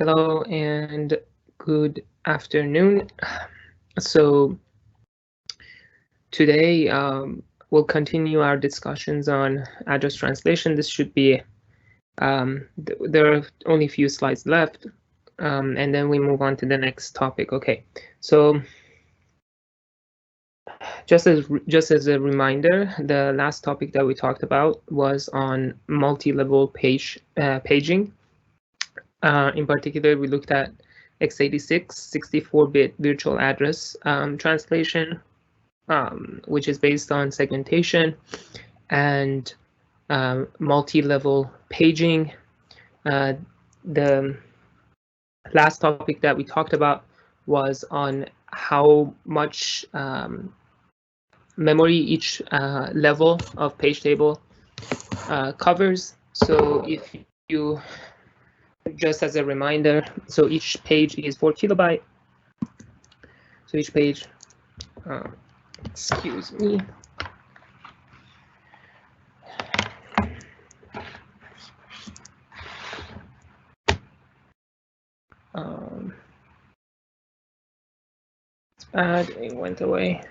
Hello and good afternoon. So today we'll continue our discussions on address translation. This should be, there are only a few slides left, and then we move on to the next topic. Okay, so just as a reminder, the last topic that we talked about was on multi-level paging. In particular, we looked at x86 64-bit virtual address translation, which is based on segmentation and multi-level paging. The last topic that we talked about was on how much memory each level of page table covers. So if you, just as a reminder, so each page is 4 kilobyte. So each page, excuse me. It's bad, it went away.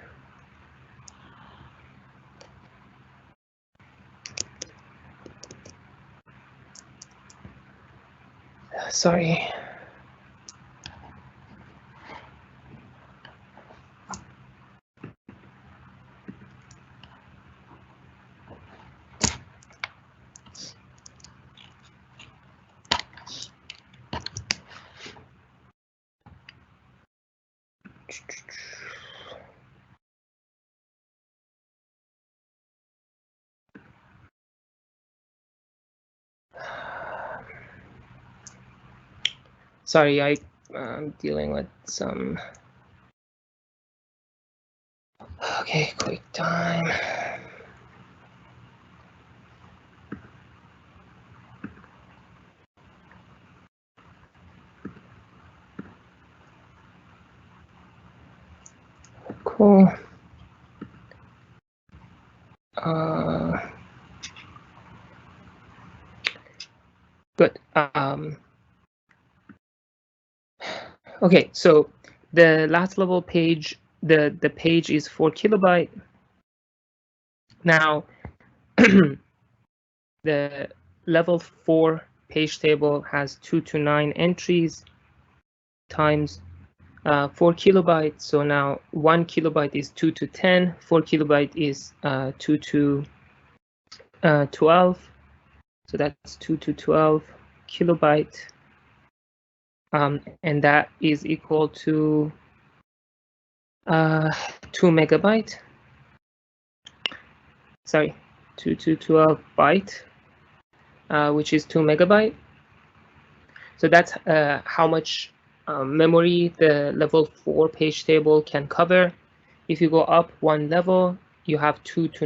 Sorry. Sorry, I'm dealing with some. Okay, quick time. Cool. Good. Okay, so the last level page, the page is 4 kilobyte. Now, the level 4 page table has 2 to 9 entries times 4 kilobytes. So now 1 kilobyte is 2 to 10, 4 kilobyte is 2 to 12. So that's 2 to 12 kilobyte. And that is equal to 2 megabyte. Sorry, 2 to 12 byte, which is 2 megabyte. So that's how much memory the level 4 page table can cover. If you go up one level, you have 2 to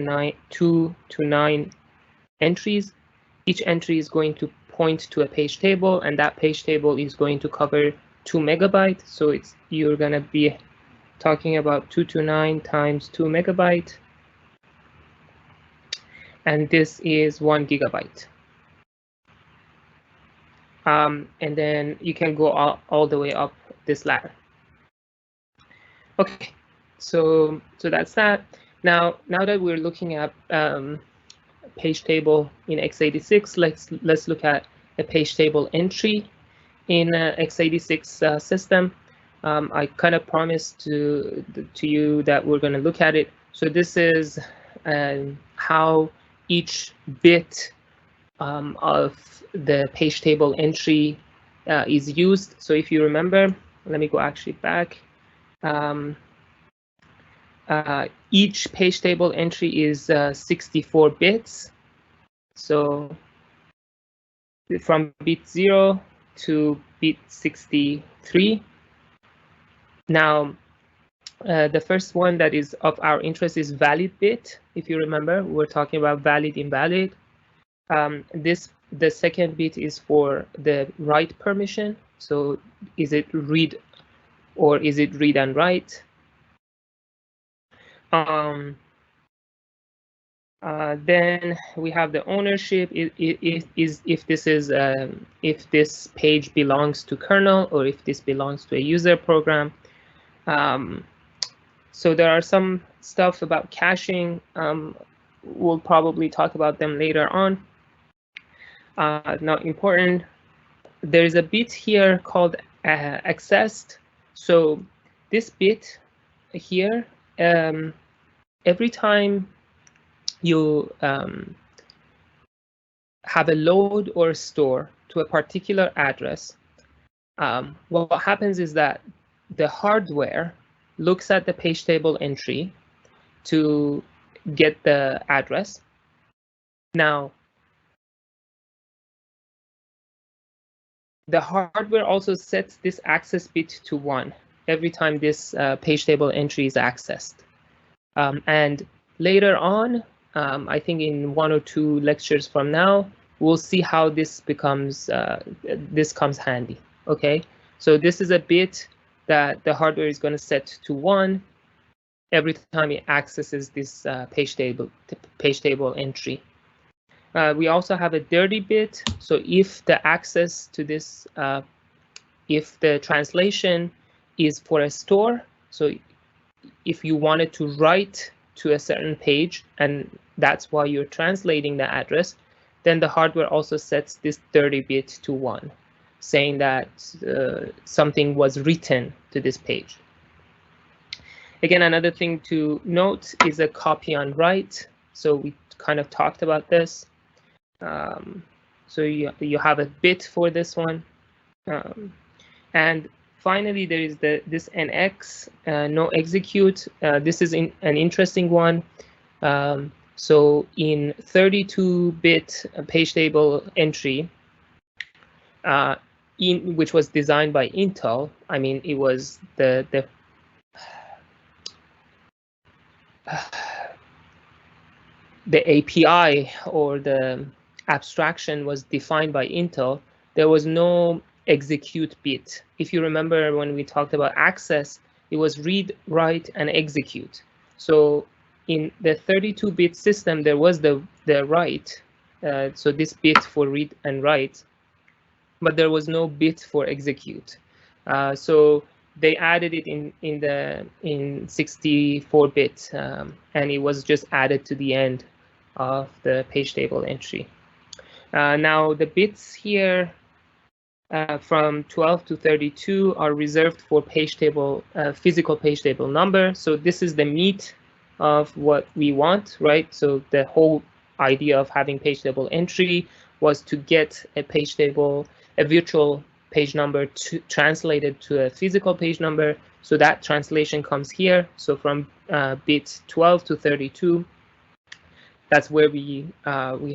9 entries. Each entry is going to point to a page table, and that page table is going to cover 2 megabyte. So you're going to be talking about 2 to 9 times 2 megabyte. And this is 1 gigabyte. And then you can go all the way up this ladder. Okay, so that's that. Now that we're looking at page table in x86, let's look at a page table entry in x86 system. I kind of promised to you that we're going to look at it. So this is how each bit of the page table entry is used. So if you remember, let me go actually back. Each page table entry is 64 bits. So from bit 0 to bit 63. Now, the first one that is of our interest is valid bit. If you remember, we're talking about valid, invalid. The second bit is for the write permission. So is it read or is it read and write? Then we have the ownership. If this page belongs to kernel or if this belongs to a user program. So there are some stuff about caching. We'll probably talk about them later on. Not important. There is a bit here called accessed. So this bit here, every time you have a load or a store to a particular address, what happens is that the hardware looks at the page table entry to get the address. Now, the hardware also sets this access bit to 1 every time this page table entry is accessed. And later on, I think in 1 or 2 lectures from now, we'll see how this becomes this comes handy. Okay, so this is a bit that the hardware is going to set to 1 every time it accesses this page table entry. We also have a dirty bit. So if the access to this, if the translation is for a store, so if you wanted to write to a certain page and that's why you're translating the address, then the hardware also sets this dirty bit to 1, saying that something was written to this page. Again, another thing to note is a copy on write. So we kind of talked about this. So you have a bit for this one. And finally, there is this NX, no execute. This is an interesting one. So in 32-bit page table entry, which was designed by Intel, I mean, it was the API or the abstraction was defined by Intel. There was no execute bit. If you remember when we talked about access, it was read, write, and execute. So in the 32-bit system, there was the write, so this bit for read and write, but there was no bit for execute. So they added it in 64-bit, and it was just added to the end of the page table entry. Now the bits here from 12 to 32 are reserved for page table, physical page table number. So this is the meat of what we want, right? So the whole idea of having page table entry was to get a page table, a virtual page number translated to a physical page number. So that translation comes here. So from bit 12 to 32, that's where we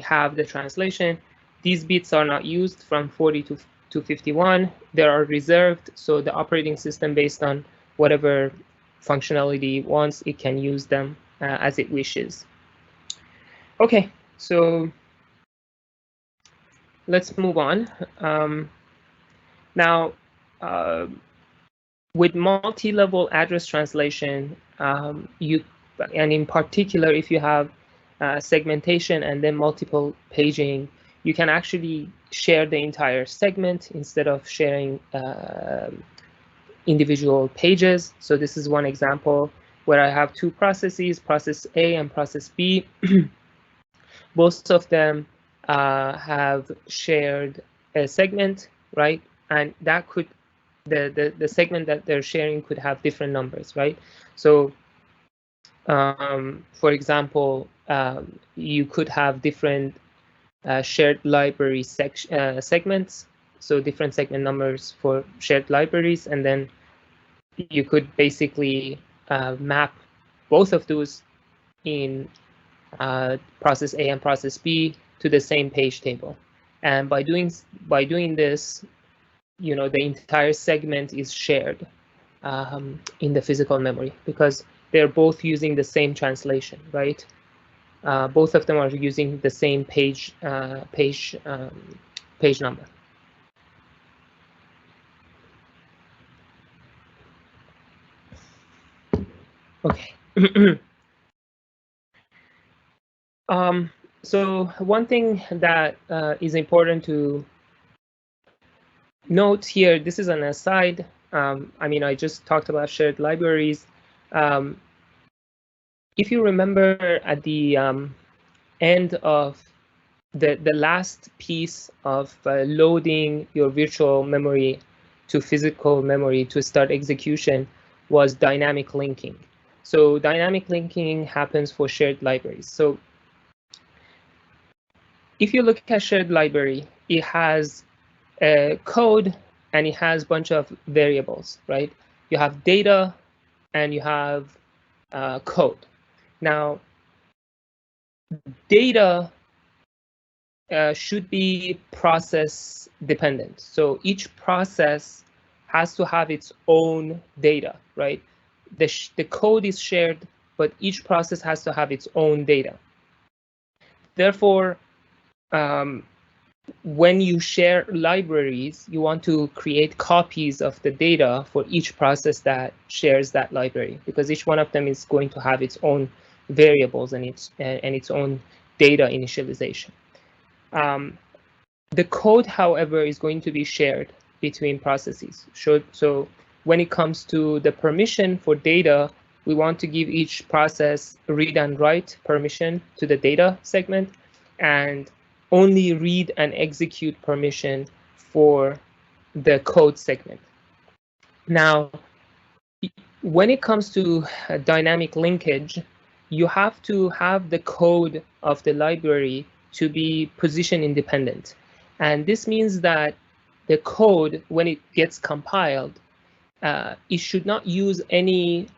have the translation. These bits are not used from 40 to 51. They are reserved. So the operating system, based on whatever functionality it wants, it can use them as it wishes. Okay, so let's move on. Now, with multi-level address translation, and in particular, if you have segmentation and then multiple paging, you can actually share the entire segment instead of sharing individual pages. So this is one example where I have 2 processes, process A and process B. Both of them have shared a segment, right? And that could, the segment that they're sharing could have different numbers, right? So for example, you could have different shared library segments, so different segment numbers for shared libraries, and then you could basically map both of those in process A and process B to the same page table. And by doing this, you know, the entire segment is shared in the physical memory because they're both using the same translation, right? Both of them are using the same page number. Okay. So one thing that is important to note here, this is an aside. I mean, I just talked about shared libraries. If you remember at the end of the last piece of loading your virtual memory to physical memory to start execution was dynamic linking. So dynamic linking happens for shared libraries. So if you look at shared library, it has a code and it has a bunch of variables, right? You have data and you have code. Now, data should be process dependent. So each process has to have its own data, right? The code is shared, but each process has to have its own data. Therefore, when you share libraries, you want to create copies of the data for each process that shares that library, because each one of them is going to have its own variables and its own data initialization. The code, however, is going to be shared between processes. So when it comes to the permission for data, we want to give each process read and write permission to the data segment, and only read and execute permission for the code segment. Now, when it comes to dynamic linkage, you have to have the code of the library to be position independent. And this means that the code, when it gets compiled, it should not use any,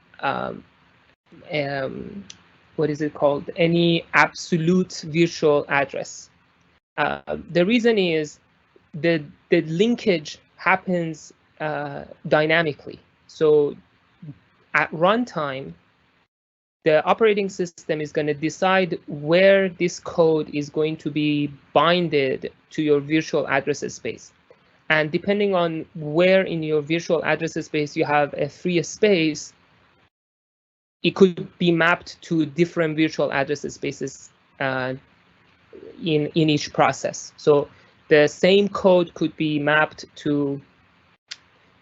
what is it called? Any absolute virtual address. The reason is the linkage happens dynamically. So at runtime, the operating system is going to decide where this code is going to be binded to your virtual address space. And depending on where in your virtual address space you have a free space, it could be mapped to different virtual address spaces in each process. So the same code could be mapped to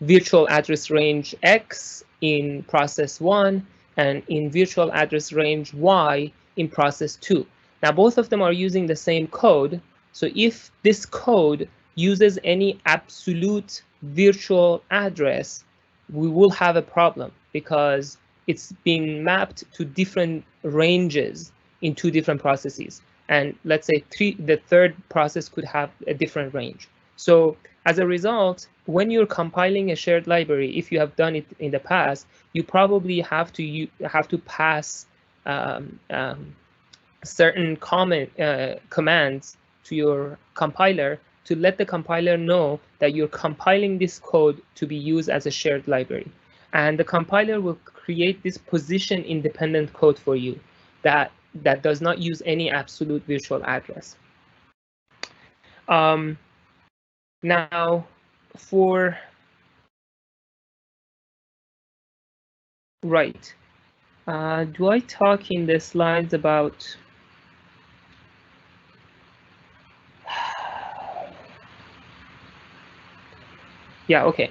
virtual address range X in process 1 and in virtual address range Y in process 2. Now, both of them are using the same code. So if this code uses any absolute virtual address, we will have a problem because it's being mapped to different ranges in two different processes. And let's say the third process could have a different range. So as a result, when you're compiling a shared library, if you have done it in the past, you probably have to pass certain commands to your compiler to let the compiler know that you're compiling this code to be used as a shared library. And the compiler will create this position independent code for you that does not use any absolute virtual address. Now, for right, do I talk in the slides about? Yeah, okay.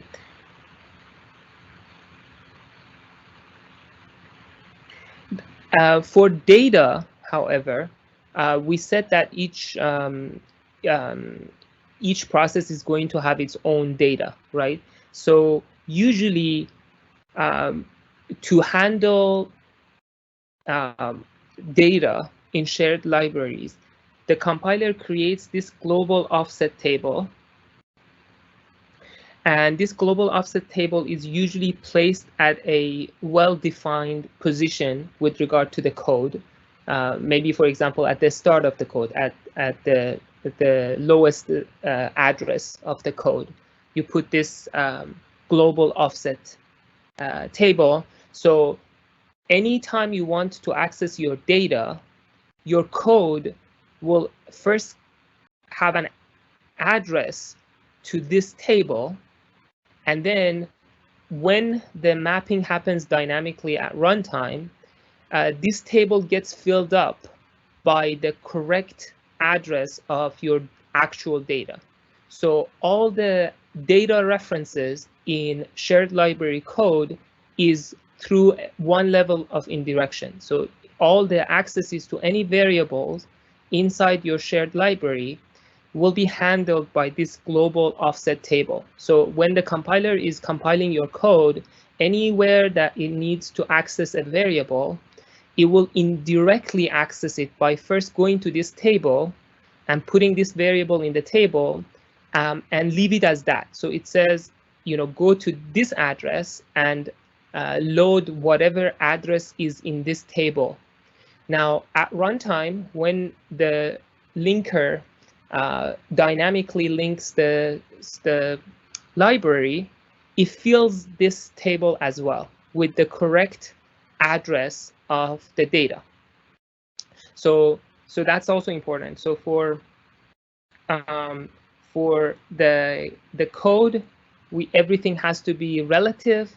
For data, however, we said that each process is going to have its own data, right? So usually, to handle data in shared libraries, the compiler creates this global offset table. And this global offset table is usually placed at a well-defined position with regard to the code. Maybe, for example, at the start of the code, at the lowest address of the code, you put this global offset table. So anytime you want to access your data, your code will first have an address to this table. And then when the mapping happens dynamically at runtime, this table gets filled up by the correct address of your actual data. So all the data references in shared library code is through one level of indirection. So all the accesses to any variables inside your shared library will be handled by this global offset table. So when the compiler is compiling your code, anywhere that it needs to access a variable, it will indirectly access it by first going to this table and putting this variable in the table and leave it as that. So it says, go to this address and load whatever address is in this table. Now, at runtime, when the linker dynamically links the library, it fills this table as well with the correct address of the data. So that's also important. So for the code, everything has to be relative.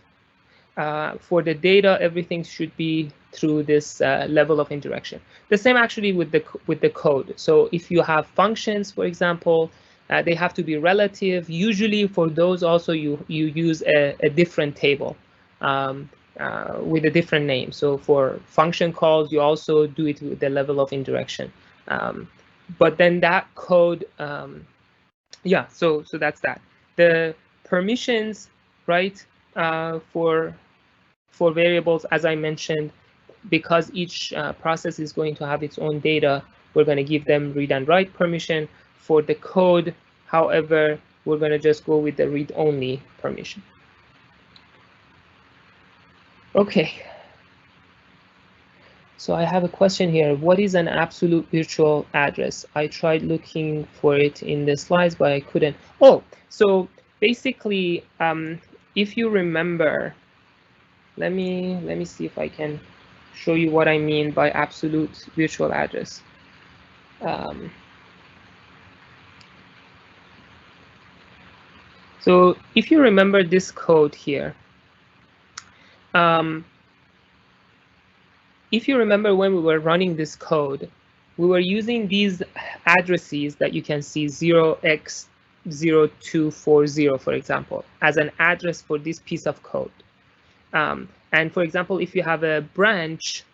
For the data, everything should be through this level of indirection. The same actually with the code. So if you have functions, for example, they have to be relative. Usually for those also you use a different table with a different name. So for function calls, you also do it with the level of indirection. But then that code, yeah. So that's that. The permissions, right? For variables, as I mentioned, because each process is going to have its own data, we're going to give them read and write permission. For the code, however, we're going to just go with the read-only permission. Okay. So I have a question here. What is an absolute virtual address? I tried looking for it in the slides, but I couldn't. Oh, so basically, if you remember, let me see if I can show you what I mean by absolute virtual address. So if you remember this code here, if you remember when we were running this code, we were using these addresses that you can see 0x0240, for example, as an address for this piece of code. And for example, if you have a branch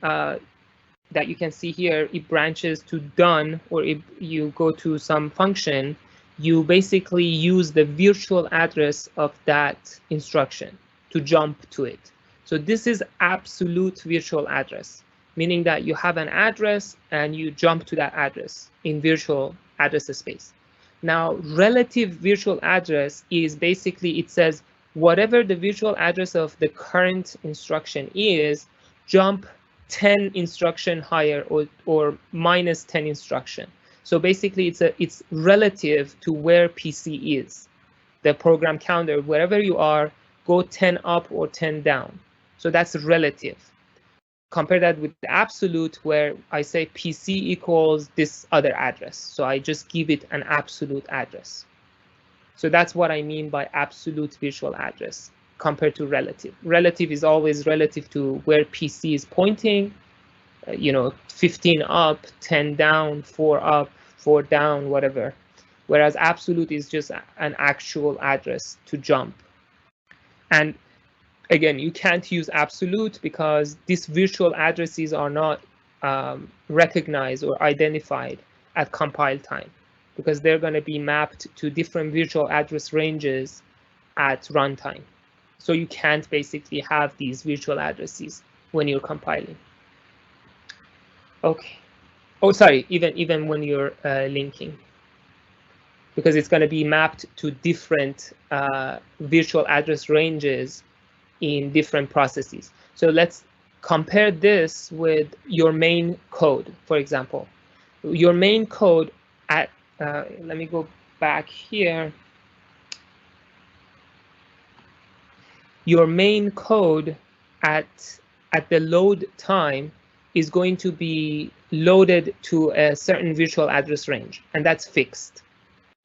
that you can see here, it branches to done, or if you go to some function, you basically use the virtual address of that instruction to jump to it. So this is absolute virtual address, meaning that you have an address and you jump to that address in virtual address space. Now, relative virtual address is basically, it says whatever the virtual address of the current instruction is, jump 10 instruction higher or minus 10 instruction. So basically, it's relative to where PC is. The program counter, wherever you are, go 10 up or 10 down. So that's relative. Compare that with the absolute, where I say PC equals this other address. So I just give it an absolute address. So that's what I mean by absolute virtual address compared to relative. Relative is always relative to where PC is pointing, 15 up, 10 down, 4 up, 4 down, whatever. Whereas absolute is just an actual address to jump. And again, you can't use absolute because these virtual addresses are not recognized or identified at compile time, because they're going to be mapped to different virtual address ranges at runtime. So you can't basically have these virtual addresses when you're compiling. Okay. Oh, sorry, even when you're linking, because it's going to be mapped to different virtual address ranges in different processes. So let's compare this with your main code, for example. Your main code at, let me go back here. Your main code at the load time is going to be loaded to a certain virtual address range, and that's fixed.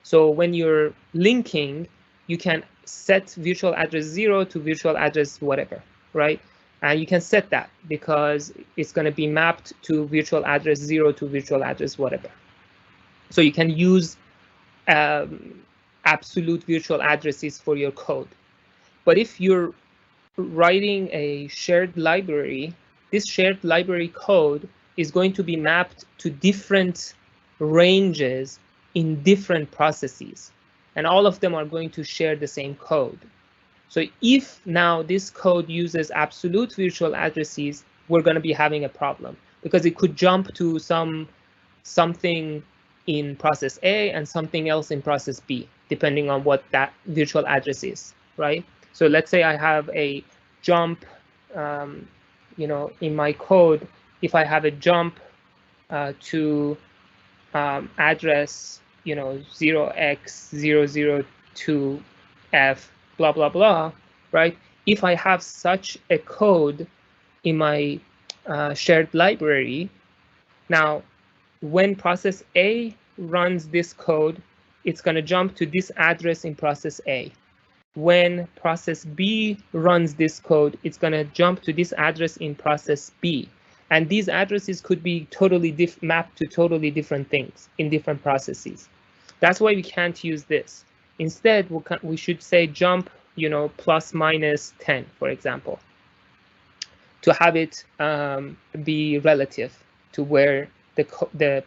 So when you're linking, you can set virtual address 0 to virtual address whatever, right? And you can set that because it's going to be mapped to virtual address 0 to virtual address whatever. So you can use absolute virtual addresses for your code. But if you're writing a shared library, this shared library code is going to be mapped to different ranges in different processes. And all of them are going to share the same code. So if now this code uses absolute virtual addresses, we're going to be having a problem because it could jump to something in process A and something else in process B, depending on what that virtual address is, right? So let's say I have a jump, in my code, if I have a jump to address, 0x002f, blah, blah, blah, right? If I have such a code in my shared library, now when process A runs this code, it's going to jump to this address in process A. When process B runs this code, it's going to jump to this address in process B. And these addresses could be totally mapped to totally different things in different processes. That's why we can't use this. Instead, we should say jump, plus minus 10, for example, to have it be relative to where the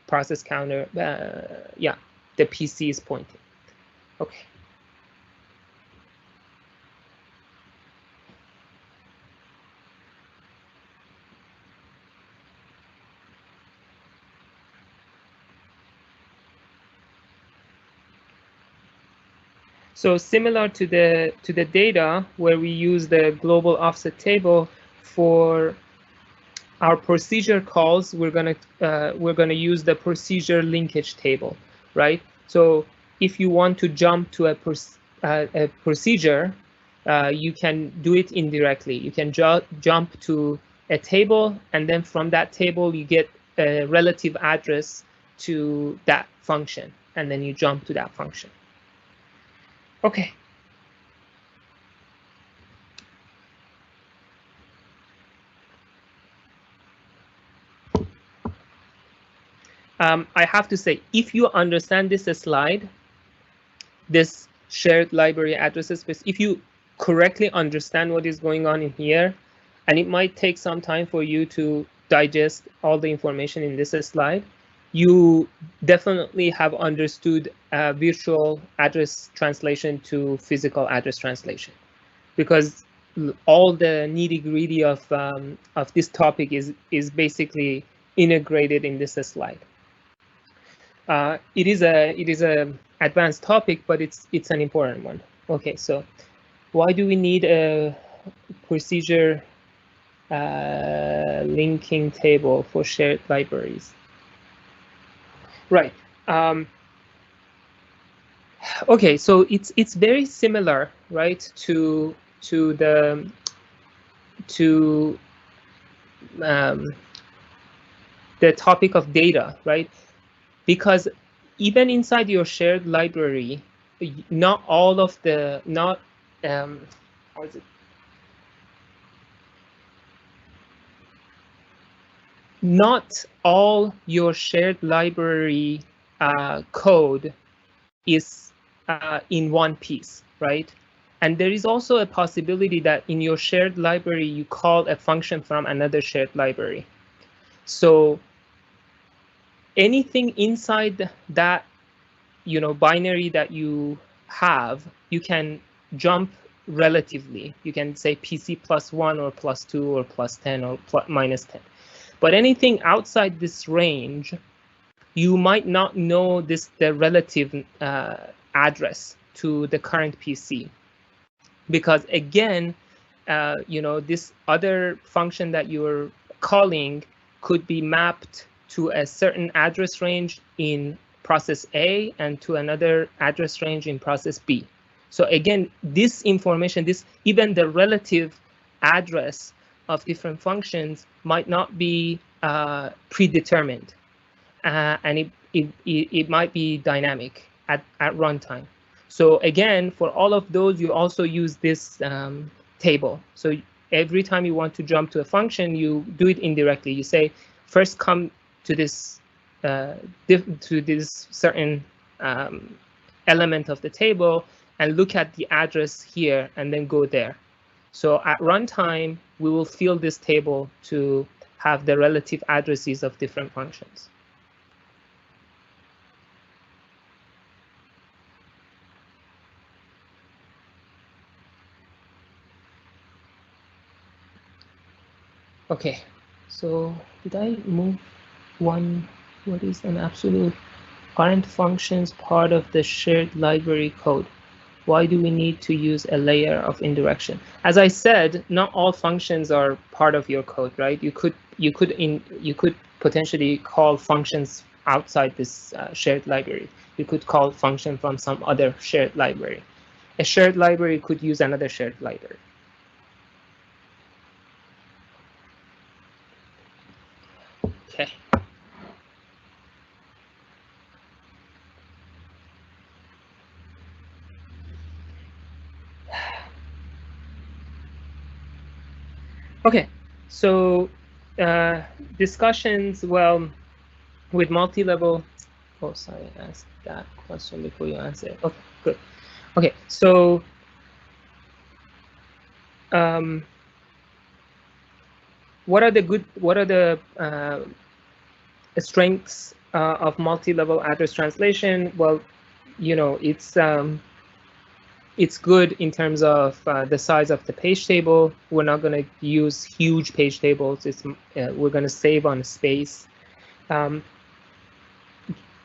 process counter, the PC is pointing. Okay. So similar to the data where we use the global offset table for our procedure calls, we're gonna use the procedure linkage table, right? So if you want to jump to a procedure, you can do it indirectly. You can jump to a table, and then from that table you get a relative address to that function, and then you jump to that function. Okay. I have to say, if you understand this slide, this shared library addresses space, if you correctly understand what is going on in here, and it might take some time for you to digest all the information in this slide, you definitely have understood virtual address translation to physical address translation, because all the nitty-gritty of this topic is basically integrated in this slide. It is a advanced topic, but it's an important one. Okay, so why do we need a procedure linking table for shared libraries? Right. Okay, so it's very similar, right, to the topic of data, right? Because even inside your shared library, not all of the how is it? Not all your shared library code is in one piece, right? And there is also a possibility that in your shared library, you call a function from another shared library. So anything inside that, binary that you have, you can jump relatively. You can say PC +1 or +2 or +10 or -10. But anything outside this range, you might not know the relative address to the current PC, because again, this other function that you're calling could be mapped to a certain address range in process A and to another address range in process B. So again, this information, even the relative address of different functions might not be predetermined, and it might be dynamic at runtime. So again, for all of those, you also use this table. So every time you want to jump to a function, you do it indirectly. You say, first come to this certain element of the table and look at the address here and then go there. So at runtime, we will fill this table to have the relative addresses of different functions. Okay, so did I move one? What is an absolute? Aren't functions part of the shared library code? Why do we need to use a layer of indirection? As I said, not all functions are part of your code, right? You could potentially call functions outside this shared library. You could call function from some other shared library. A shared library could use another shared library. Okay. Okay, so discussions, well, with multi-level. Oh, sorry, I asked that question before you answer it. Okay, good. Okay, so what are the strengths of multi-level address translation? Well, you know, it's good in terms of the size of the page table. We're not going to use huge page tables. We're going to save on space.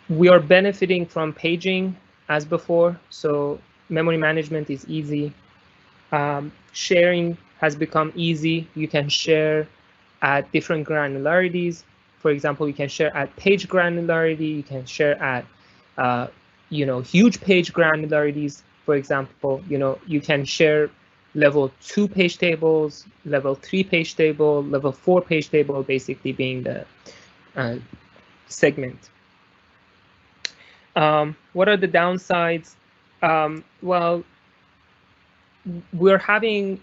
We are benefiting from paging as before, so memory management is easy. Sharing has become easy. You can share at different granularities. For example, you can share at page granularity. You can share at huge page granularities. For example, you can share level 2 page tables, level 3 page table, level 4 page table, basically being the segment. What are the downsides? Well, we're having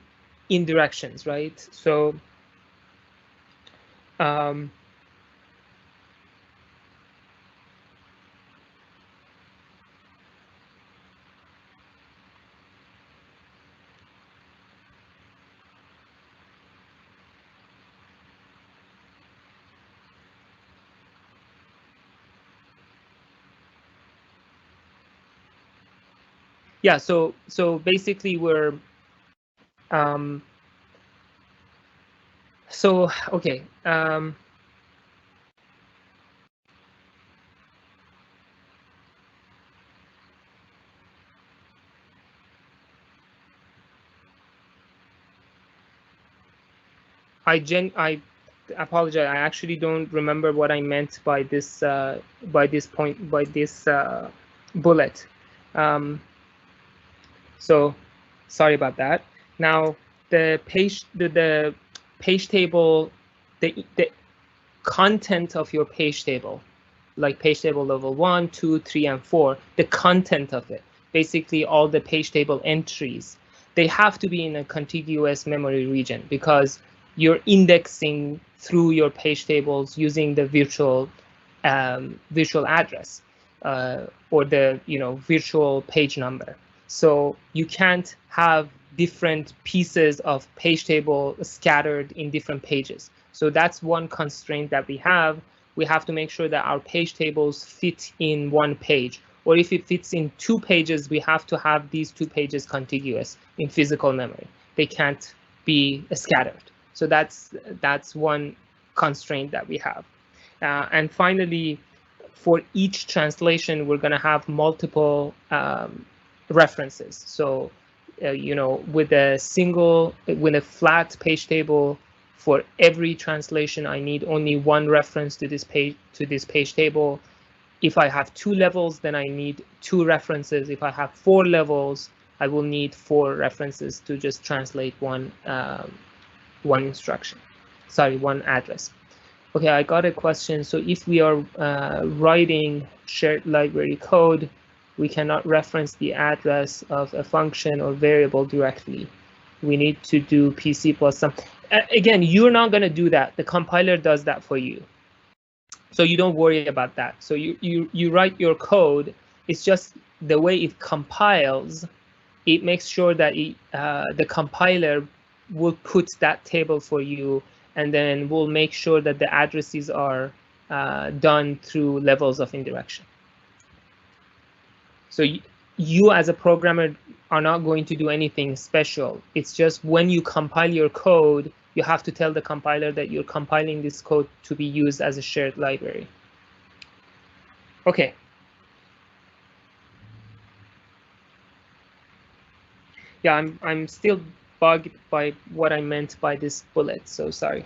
indirections, right? So yeah, so basically we're okay. I apologize. I actually don't remember what I meant by this bullet. So sorry about that. Now the page table, the content of your page table, like page table level 1, 2, 3, and 4, the content of it, basically all the page table entries, they have to be in a contiguous memory region because you're indexing through your page tables using the virtual address or the virtual page number. So you can't have different pieces of page table scattered in different pages. So that's one constraint that we have. We have to make sure that our page tables fit in one page, or if it fits in 2 pages, we have to have these 2 pages contiguous in physical memory. They can't be scattered. So that's one constraint that we have. And finally, for each translation, we're going to have multiple references. So, with a flat page table, for every translation, I need only one reference to this page table. If I have 2 levels, then I need 2 references. If I have 4 levels, I will need 4 references to just translate one instruction. Sorry, one address. Okay, I got a question. So if we are writing shared library code, we cannot reference the address of a function or variable directly. we need to do PC plus some. Again, you're not going to do that. The compiler does that for you. So you don't worry about that. So you write your code. It's just the way it compiles. It makes sure that the compiler will put that table for you, and then we'll make sure that the addresses are done through levels of indirection. So you as a programmer are not going to do anything special. It's just when you compile your code, you have to tell the compiler that you're compiling this code to be used as a shared library. Okay. Yeah, I'm still bugged by what I meant by this bullet, so sorry.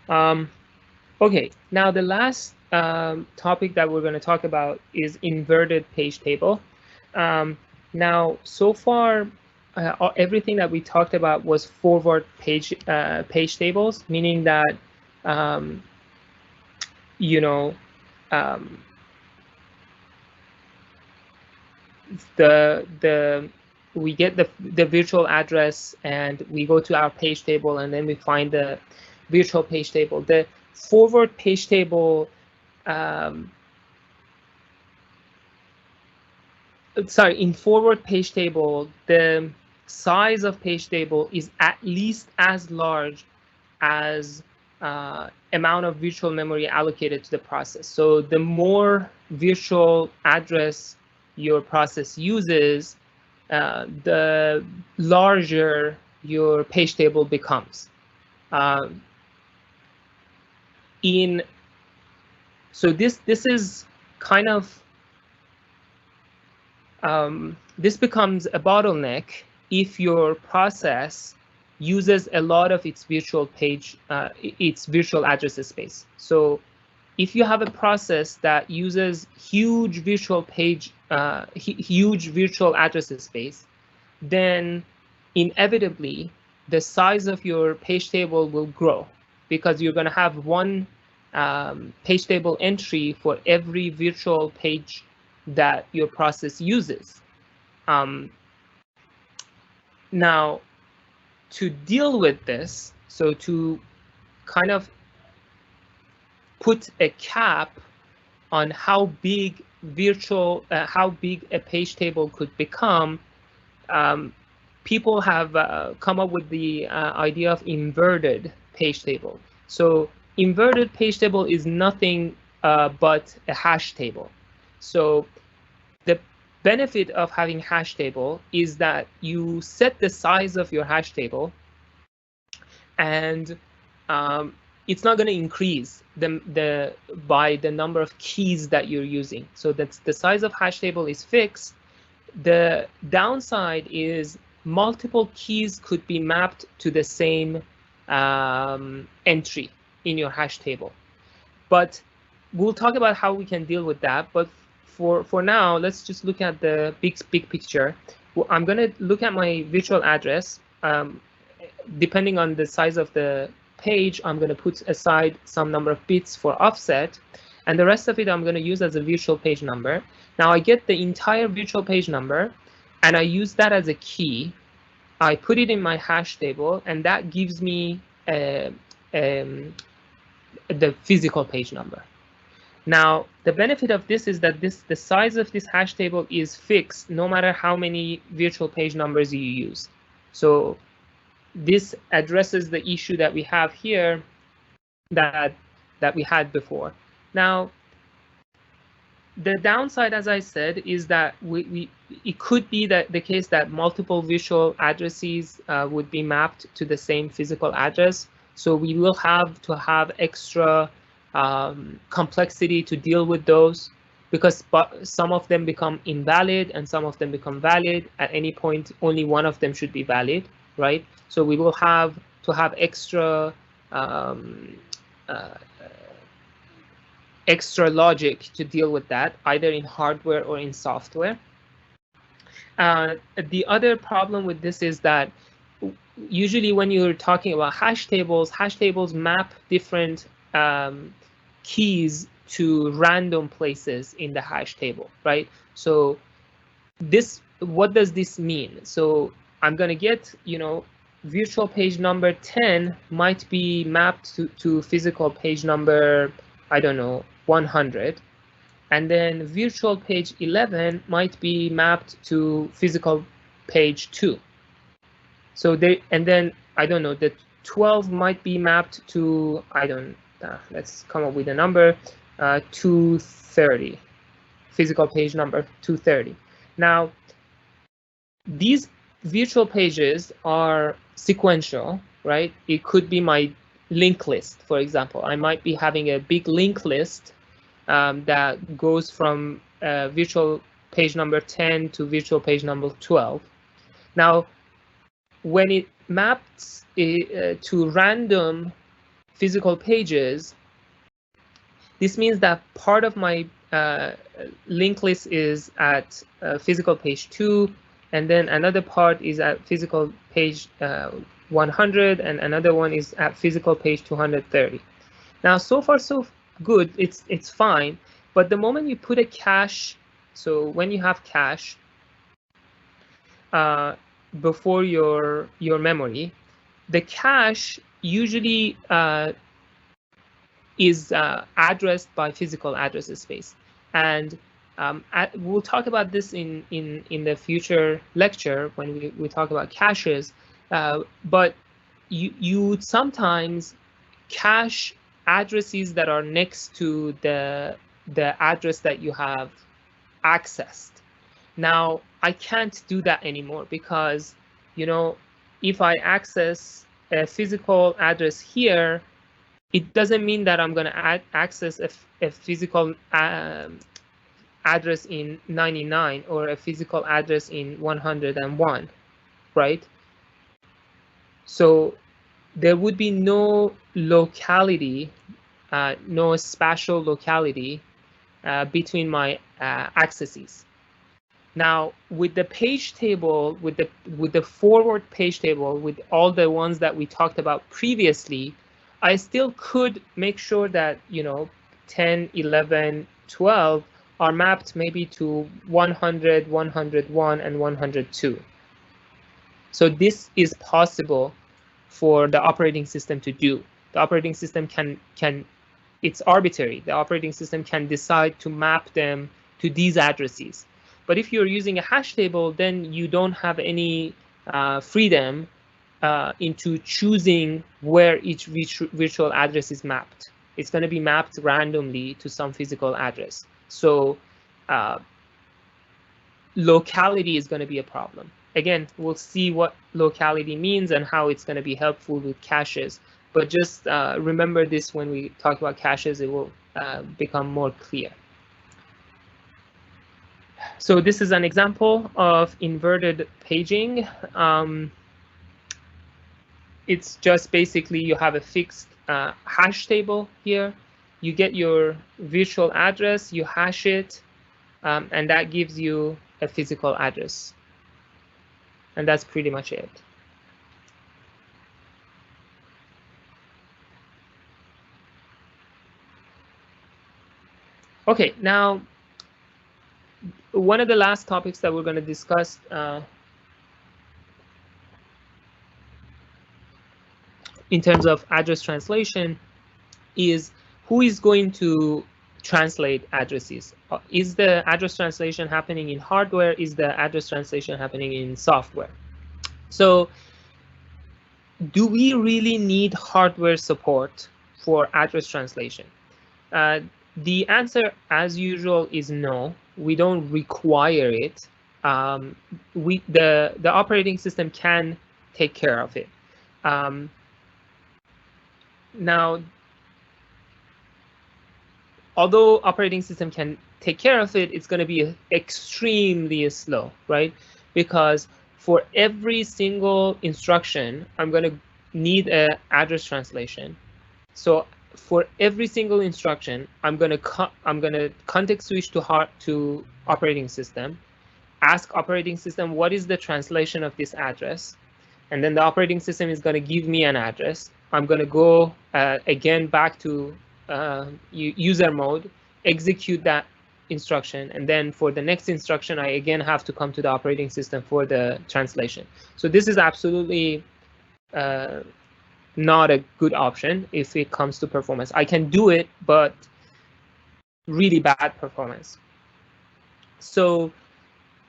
Okay, now the last topic that we're going to talk about is inverted page table. Now, so far, everything that we talked about was forward page tables, meaning that you know, we get the virtual address and we go to our page table, and then we find the virtual page table. The forward page table, sorry, in forward page table, the size of page table is at least as large as amount of virtual memory allocated to the process. So the more virtual address your process uses, the larger your page table becomes. So this is kind of this becomes a bottleneck if your process uses a lot of its virtual page, its virtual address space. So if you have a process that uses huge virtual page, huge virtual address space, then inevitably the size of your page table will grow, because you're going to have one page table entry for every virtual page that your process uses. Now, to deal with this, so to kind of put a cap on how big a page table could become, people have come up with the idea of inverted page table. So inverted page table is nothing but a hash table. So the benefit of having hash table is that you set the size of your hash table, and it's not going to increase by the number of keys that you're using. So that's the size of hash table is fixed. The downside is multiple keys could be mapped to the same entry in your hash table. But we'll talk about how we can deal with that. But for now, let's just look at the big picture. Well, I'm going to look at my virtual address. Depending on the size of the page, I'm going to put aside some number of bits for offset, and the rest of it I'm going to use as a virtual page number. Now I get the entire virtual page number, and I use that as a key. I put it in my hash table, and that gives me the physical page number. Now, the benefit of this is that the size of this hash table is fixed no matter how many virtual page numbers you use. So this addresses the issue that we have here that we had before. Now, the downside, as I said, is that it could be that the case that multiple virtual addresses would be mapped to the same physical address. So we will have to have extra complexity to deal with those, because some of them become invalid and some of them become valid. At any point, only one of them should be valid, right? So we will have to have extra extra logic to deal with that, either in hardware or in software. The other problem with this is that usually when you're talking about hash tables map different keys to random places in the hash table, right? So what does this mean? So I'm going to get, virtual page number 10 might be mapped to physical page number, I don't know, 100. And then virtual page 11 might be mapped to physical page 2. So and then, I don't know, the 12 might be mapped to, let's come up with a number, 230, physical page number 230. Now, these virtual pages are sequential, right? It could be my link list, for example. I might be having a big link list that goes from virtual page number 10 to virtual page number 12. Now, when it maps to random physical pages, this means that part of my link list is at physical page 2, and then another part is at physical page 100, and another one is at physical page 230. Now, so far so good, it's fine, but the moment you put a cache, so when you have cache before your memory, the cache usually is addressed by physical address space, and we'll talk about this in the future lecture when we talk about caches. But you sometimes cache addresses that are next to the address that you have accessed. Now, I can't do that anymore because, you know, if I access a physical address here, it doesn't mean that I'm going to access a physical address in 99 or a physical address in 101, right? So there would be no locality, no spatial locality between my accesses. Now, with the page table, with the forward page table, with all the ones that we talked about previously, I still could make sure that, you know, 10, 11, 12 are mapped maybe to 100, 101, and 102. So this is possible for the operating system to do. The operating system can it's arbitrary. The operating system can decide to map them to these addresses. But if you're using a hash table, then you don't have any freedom into choosing where each virtual address is mapped. It's going to be mapped randomly to some physical address. So locality is going to be a problem. Again, we'll see what locality means and how it's going to be helpful with caches. But just remember this when we talk about caches, it will become more clear. So this is an example of inverted paging. It's just basically you have a fixed hash table here. You get your virtual address, you hash it, and that gives you a physical address. And that's pretty much it. Okay, now one of the last topics that we're going to discuss in terms of address translation is who is going to translate addresses. Is the address translation happening in hardware? Is the address translation happening in software? So do we really need hardware support for address translation? The answer, as usual, is no. We don't require it. The operating system can take care of it. Now, although operating system can take care of it, it's going to be extremely slow, right? Because for every single instruction, I'm going to need an address translation. So for every single instruction, I'm going to context switch to operating system, ask operating system what is the translation of this address, and then the operating system is going to give me an address. I'm going to go again back to user mode, execute that instruction, and then for the next instruction, I again have to come to the operating system for the translation. So this is absolutely not a good option if it comes to performance. I can do it, but really bad performance. So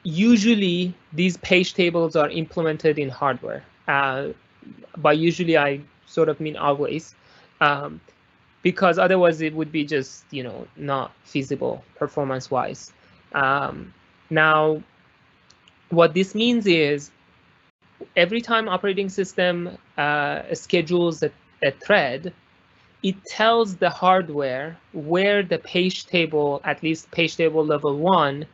usually these page tables are implemented in hardware. By usually I sort of mean always, because otherwise it would be just, you know, not feasible performance-wise. Now, what this means is every time operating system schedules a thread, it tells the hardware where the page table, at least page table level 1,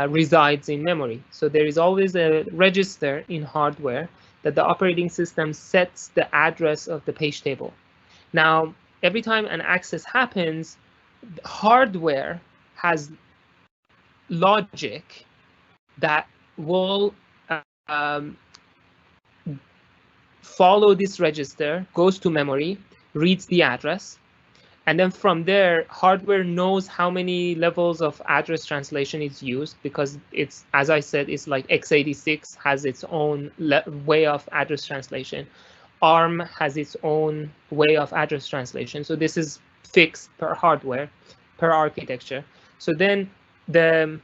resides in memory. So there is always a register in hardware that the operating system sets the address of the page table. Now, every time an access happens, the hardware has logic that will follow this register, goes to memory, reads the address, and then from there, hardware knows how many levels of address translation is used, because it's, as I said, it's like x86 has its own way of address translation. ARM has its own way of address translation. So this is fixed per hardware, per architecture. So then the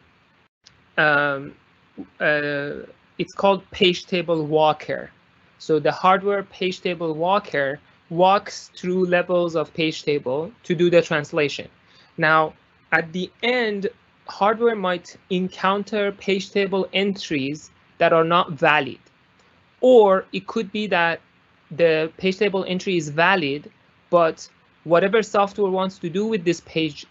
it's called page table walker. So the hardware page table walker walks through levels of page table to do the translation. Now, at the end, hardware might encounter page table entries that are not valid. Or it could be that the page table entry is valid, but whatever software wants to do with this page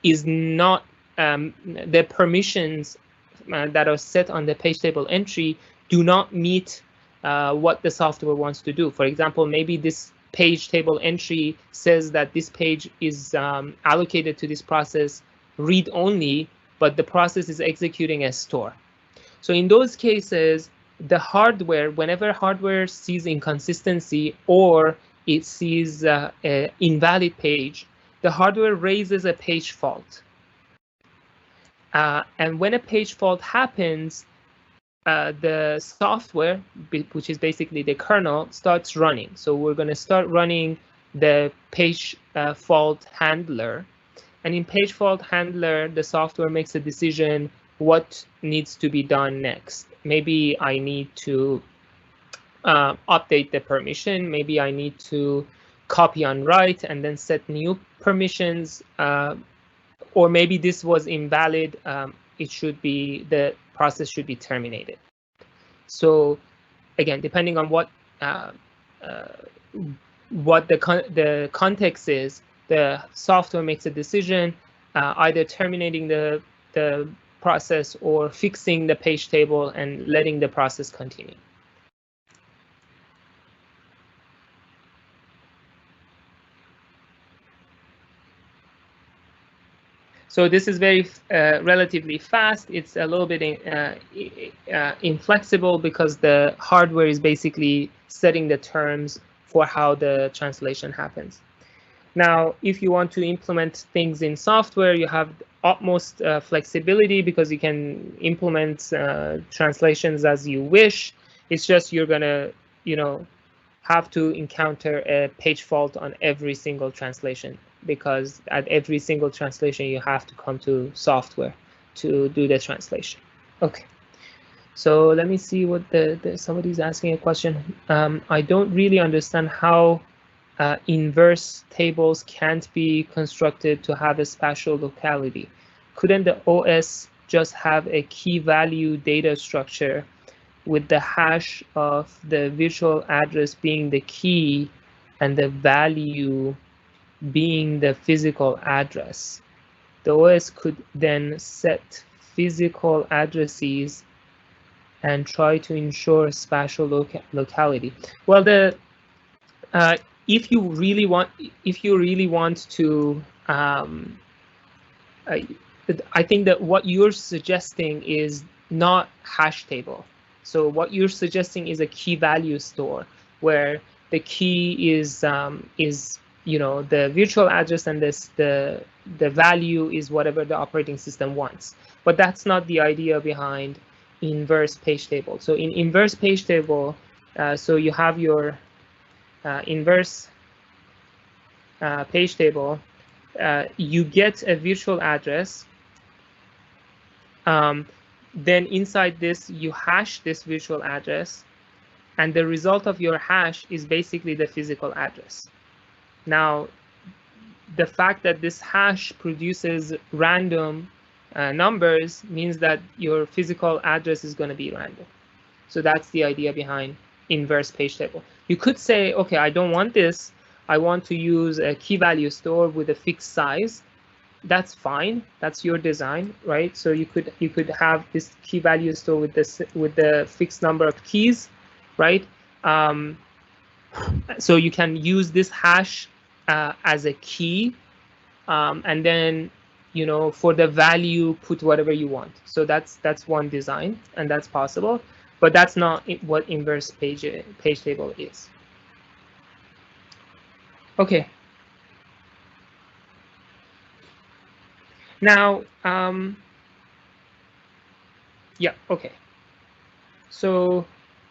is not, the permissions that are set on the page table entry do not meet what the software wants to do. For example, maybe this page table entry says that this page is allocated to this process read only, but the process is executing as store. So in those cases, the hardware, whenever hardware sees inconsistency or it sees an invalid page, the hardware raises a page fault. And when a page fault happens, the software, which is basically the kernel, starts running. So we're going to start running the page fault handler. And in page fault handler, the software makes a decision what needs to be done next. Maybe I need to update the permission. Maybe I need to copy and write and then set new permissions. Or maybe this was invalid. It should be, the process should be terminated. So again, depending on what the context is, the software makes a decision, either terminating the process or fixing the page table and letting the process continue. So this is very relatively fast. It's a little bit inflexible because the hardware is basically setting the terms for how the translation happens. Now, if you want to implement things in software, you have utmost flexibility because you can implement translations as you wish. It's just you're gonna, have to encounter a page fault on every single translation, because at every single translation you have to come to software to do the translation. Okay, so let me see what somebody's asking a question. I don't really understand how inverse tables can't be constructed to have a spatial locality. Couldn't the OS just have a key value data structure with the hash of the virtual address being the key and the value being the physical address? The OS could then set physical addresses and try to ensure spatial locality. Well, if you really want to, I think that what you're suggesting is not hash table. So what you're suggesting is a key value store where the key is the virtual address and the value is whatever the operating system wants. But that's not the idea behind inverse page table. So in inverse page table, So you have your inverse page table. You get a virtual address. Then inside this, you hash this virtual address, and the result of your hash is basically the physical address. Now, the fact that this hash produces random numbers means that your physical address is going to be random. So that's the idea behind inverse page table. You could say, okay, I don't want this. I want to use a key value store with a fixed size. That's fine. That's your design, right? So you could have this key value store with the fixed number of keys, right? So you can use this hash as a key, and then for the value put whatever you want. So that's one design, and that's possible, but that's not what inverse page table is. Okay. Now, yeah, okay. So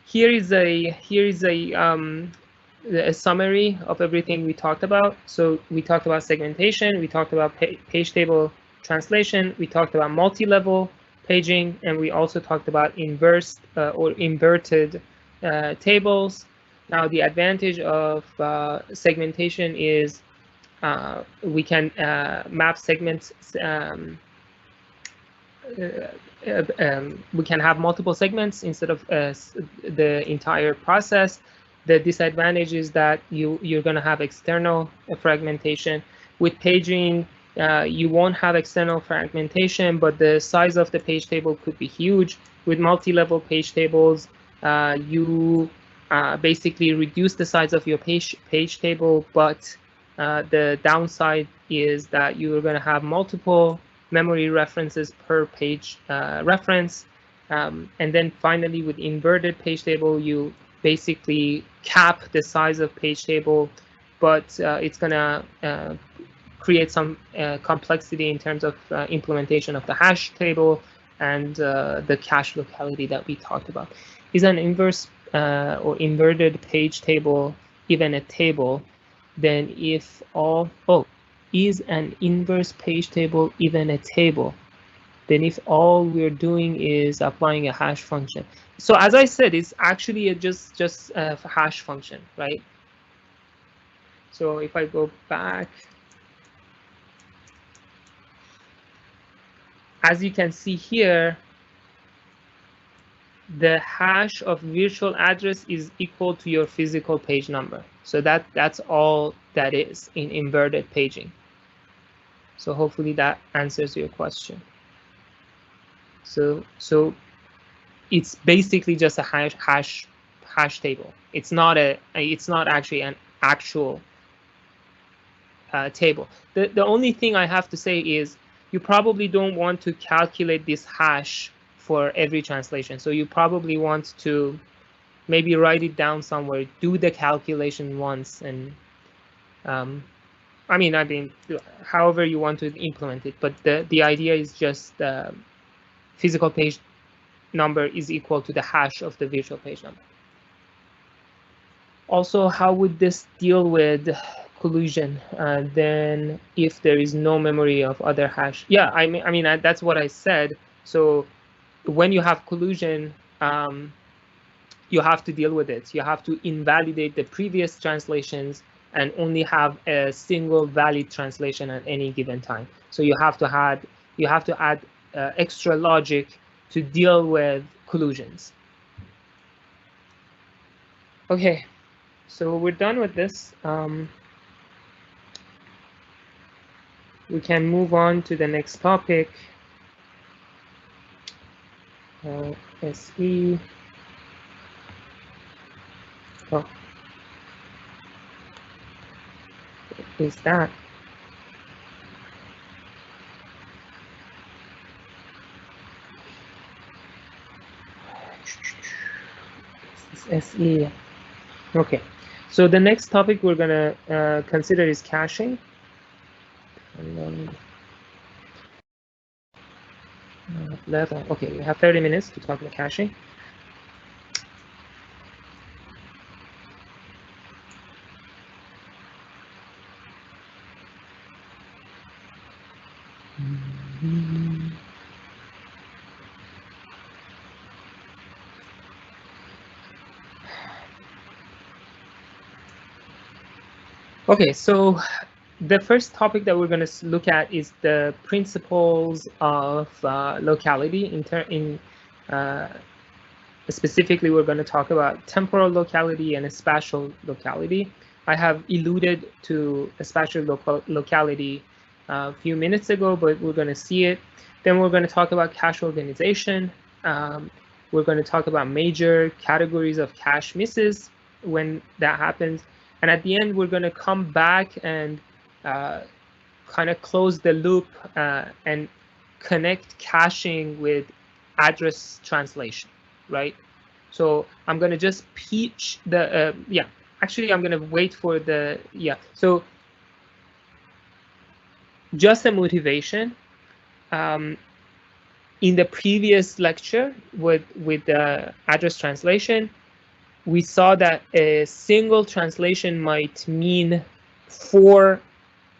here is a summary of everything we talked about. So we talked about segmentation, we talked about page table translation, we talked about multi-level paging, and we also talked about inverse or inverted tables. Now, the advantage of segmentation is we can map segments. We can have multiple segments instead of the entire process. The disadvantage is that you're going to have external fragmentation. With paging, you won't have external fragmentation, but the size of the page table could be huge. With multi-level page tables, you basically reduce the size of your page table, but the downside is that you're going to have multiple memory references per page reference. And then finally, with inverted page table, you basically cap the size of page table, but it's going to create some complexity in terms of implementation of the hash table and the cache locality that we talked about. Is an inverse or inverted page table even a table? Then if is an inverse page table even a table? Then if all we're doing is applying a hash function. So as I said, it's actually just a hash function, right? So if I go back, as you can see here, the hash of virtual address is equal to your physical page number. So that's all that is in inverted paging. So hopefully that answers your question. So it's basically just a hash table. It's not actually an actual table. The only thing I have to say is you probably don't want to calculate this hash for every translation. So you probably want to maybe write it down somewhere, do the calculation once, and I mean, however you want to implement it. But the idea is just physical page number is equal to the hash of the virtual page number. Also, how would this deal with collusion then if there is no memory of other hash? Yeah, I mean that's what I said. So when you have collusion, you have to deal with it. You have to invalidate the previous translations and only have a single valid translation at any given time. So you have to add extra logic to deal with collusions. Okay, so we're done with this. We can move on to the next topic. SE. Oh, what is that? This is SE. Okay, so the next topic we're gonna consider is caching. And okay, we have 30 minutes to talk about caching. Okay, so the first topic that we're going to look at is the principles of locality. Specifically, we're going to talk about temporal locality and spatial locality. I have alluded to a spatial locality a few minutes ago, but we're going to see it. Then we're going to talk about cache organization. We're going to talk about major categories of cache misses when that happens. And at the end, we're going to come back and kind of close the loop and connect caching with address translation, right? So I'm going to just pitch the, actually, I'm going to wait for the, So just a motivation. In the previous lecture with the address translation, we saw that a single translation might mean 4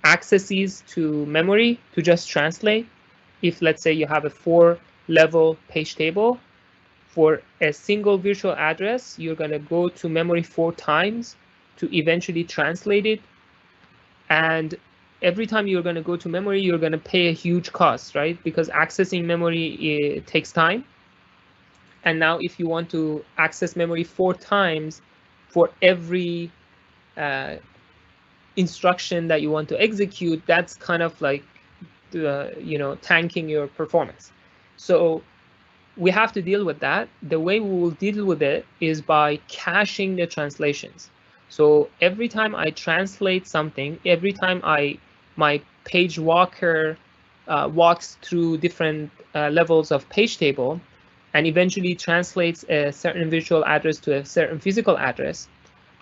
accesses to memory to just translate. If, let's say, you have a 4-level page table, for a single virtual address, you're going to go to memory 4 times to eventually translate it. And every time you're going to go to memory, you're going to pay a huge cost, right? Because accessing memory takes time. And now if you want to access memory 4 times for every instruction that you want to execute, that's kind of like, tanking your performance. So we have to deal with that. The way we will deal with it is by caching the translations. So every time I translate something, every time my page walker walks through different levels of page table and eventually translates a certain virtual address to a certain physical address,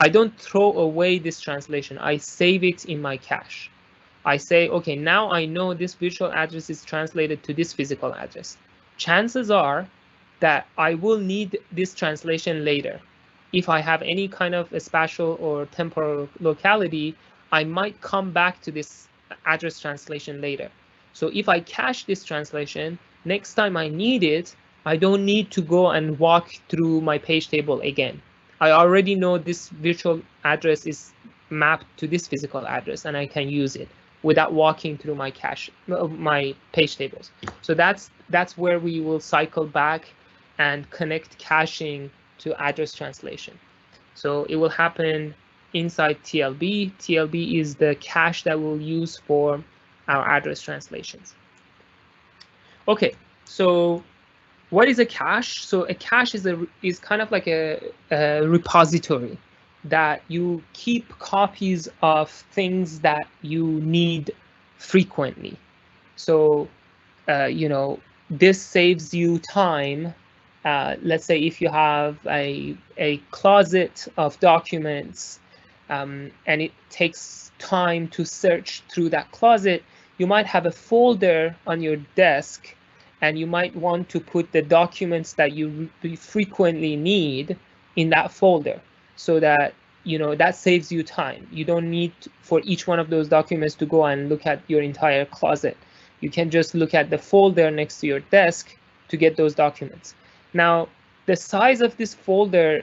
I don't throw away this translation. I save it in my cache. I say, okay, now I know this virtual address is translated to this physical address. Chances are that I will need this translation later. If I have any kind of a spatial or temporal locality, I might come back to this address translation later. So if I cache this translation, next time I need it, I don't need to go and walk through my page table again. I already know this virtual address is mapped to this physical address, and I can use it without walking through my cache, my page tables. So that's where we will cycle back and connect caching to address translation. So it will happen inside TLB. TLB is the cache that we'll use for our address translations. Okay, so what is a cache? So a cache is kind of like a repository that you keep copies of things that you need frequently. So, this saves you time. Let's say if you have a closet of documents and it takes time to search through that closet, you might have a folder on your desk and you might want to put the documents that you frequently need in that folder so that, that saves you time. You don't need for each one of those documents to go and look at your entire closet. You can just look at the folder next to your desk to get those documents. Now, the size of this folder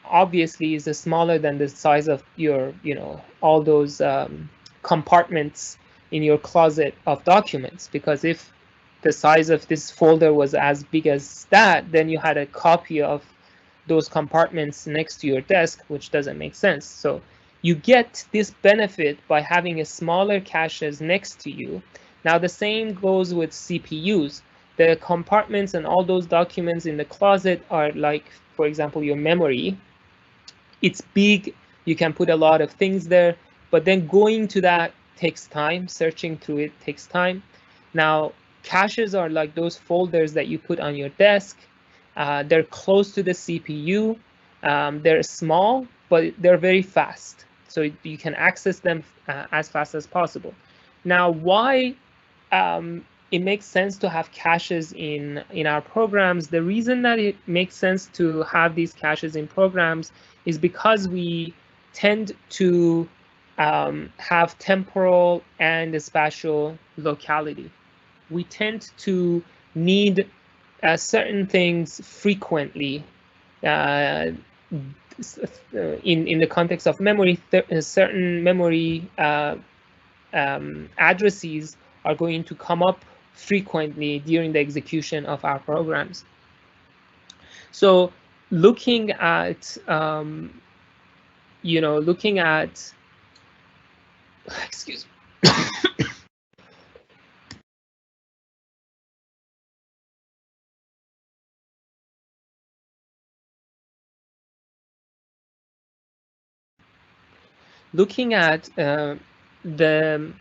obviously is smaller than the size of your, all those compartments in your closet of documents, because if the size of this folder was as big as that, then you had a copy of those compartments next to your desk, which doesn't make sense. So you get this benefit by having a smaller caches next to you. Now the same goes with CPUs. The compartments and all those documents in the closet are like, for example, your memory. It's big, you can put a lot of things there, but then going to that takes time, searching through it takes time. Now, caches are like those folders that you put on your desk. They're close to the CPU. They're small, but they're very fast. So you can access them as fast as possible. Now, why it makes sense to have caches in our programs? The reason that it makes sense to have these caches in programs is because we tend to have temporal and spatial locality. we tend to need certain things frequently. In the context of memory, certain memory addresses are going to come up frequently during the execution of our programs. So looking at looking at excuse me. Looking at the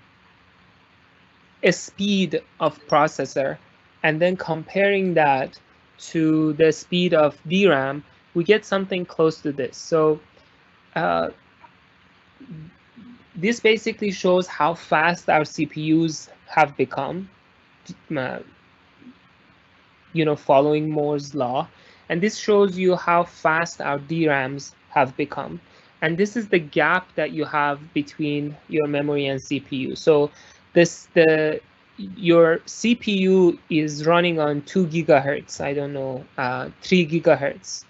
speed of processor and then comparing that to the speed of DRAM, we get something close to this. So this basically shows how fast our CPUs have become, following Moore's law. And this shows you how fast our DRAMs have become. And this is the gap that you have between your memory and CPU. So your CPU is running on 2 gigahertz, 3 gigahertz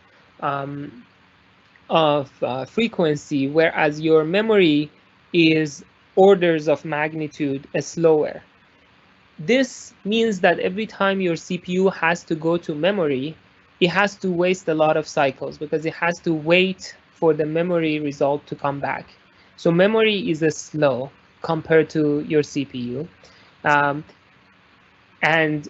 of frequency, whereas your memory is orders of magnitude slower. This means that every time your CPU has to go to memory, it has to waste a lot of cycles because it has to wait for the memory result to come back. So memory is slow compared to your CPU. And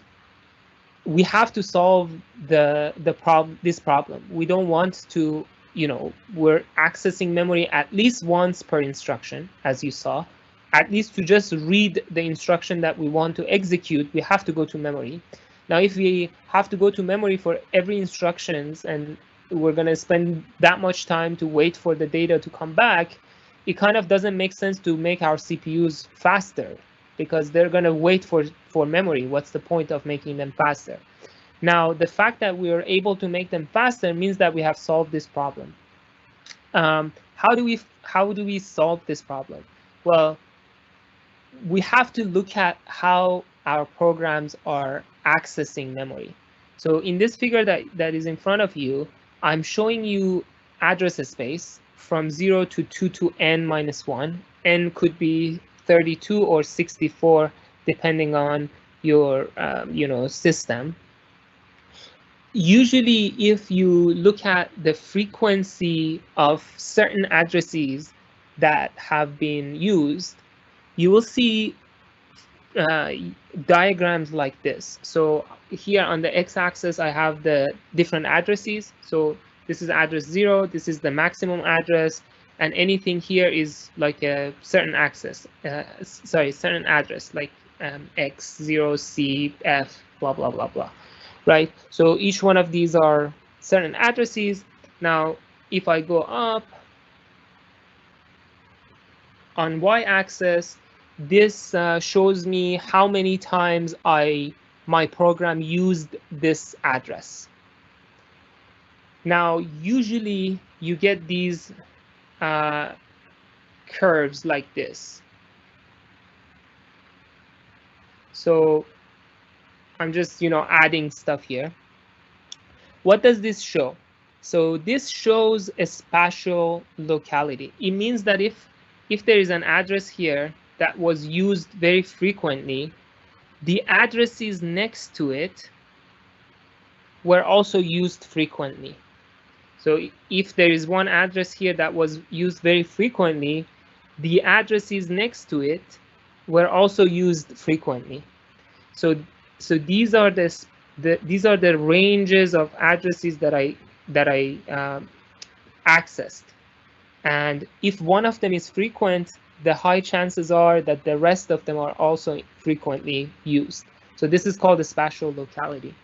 we have to solve this problem. We don't want to, we're accessing memory at least once per instruction, as you saw. At least to just read the instruction that we want to execute, we have to go to memory. Now, if we have to go to memory for every instructions and we're going to spend that much time to wait for the data to come back, it kind of doesn't make sense to make our CPUs faster because they're going to wait for memory. What's the point of making them faster? Now, the fact that we are able to make them faster means that we have solved this problem. How do we solve this problem? Well, we have to look at how our programs are accessing memory. So in this figure that is in front of you, I'm showing you address space from 0 to 2 to n minus 1. N could be 32 or 64, depending on your system. Usually, if you look at the frequency of certain addresses that have been used, you will see diagrams like this. So here on the x-axis, I have the different addresses. So this is address 0, this is the maximum address, and anything here is like a certain axis, certain address, like x, 0, c, f, blah, blah, blah, blah, right? So each one of these are certain addresses. Now, if I go up on y-axis, this shows me how many times my program used this address. Now, usually you get these curves like this. So I'm just, adding stuff here. What does this show? So this shows a spatial locality. It means that if there is an address here that was used very frequently, the addresses next to it were also used frequently. So if there is one address here that was used very frequently, the addresses next to it were also used frequently. So these are the ranges of addresses that I accessed. And if one of them is frequent, the high chances are that the rest of them are also frequently used. So this is called the spatial locality.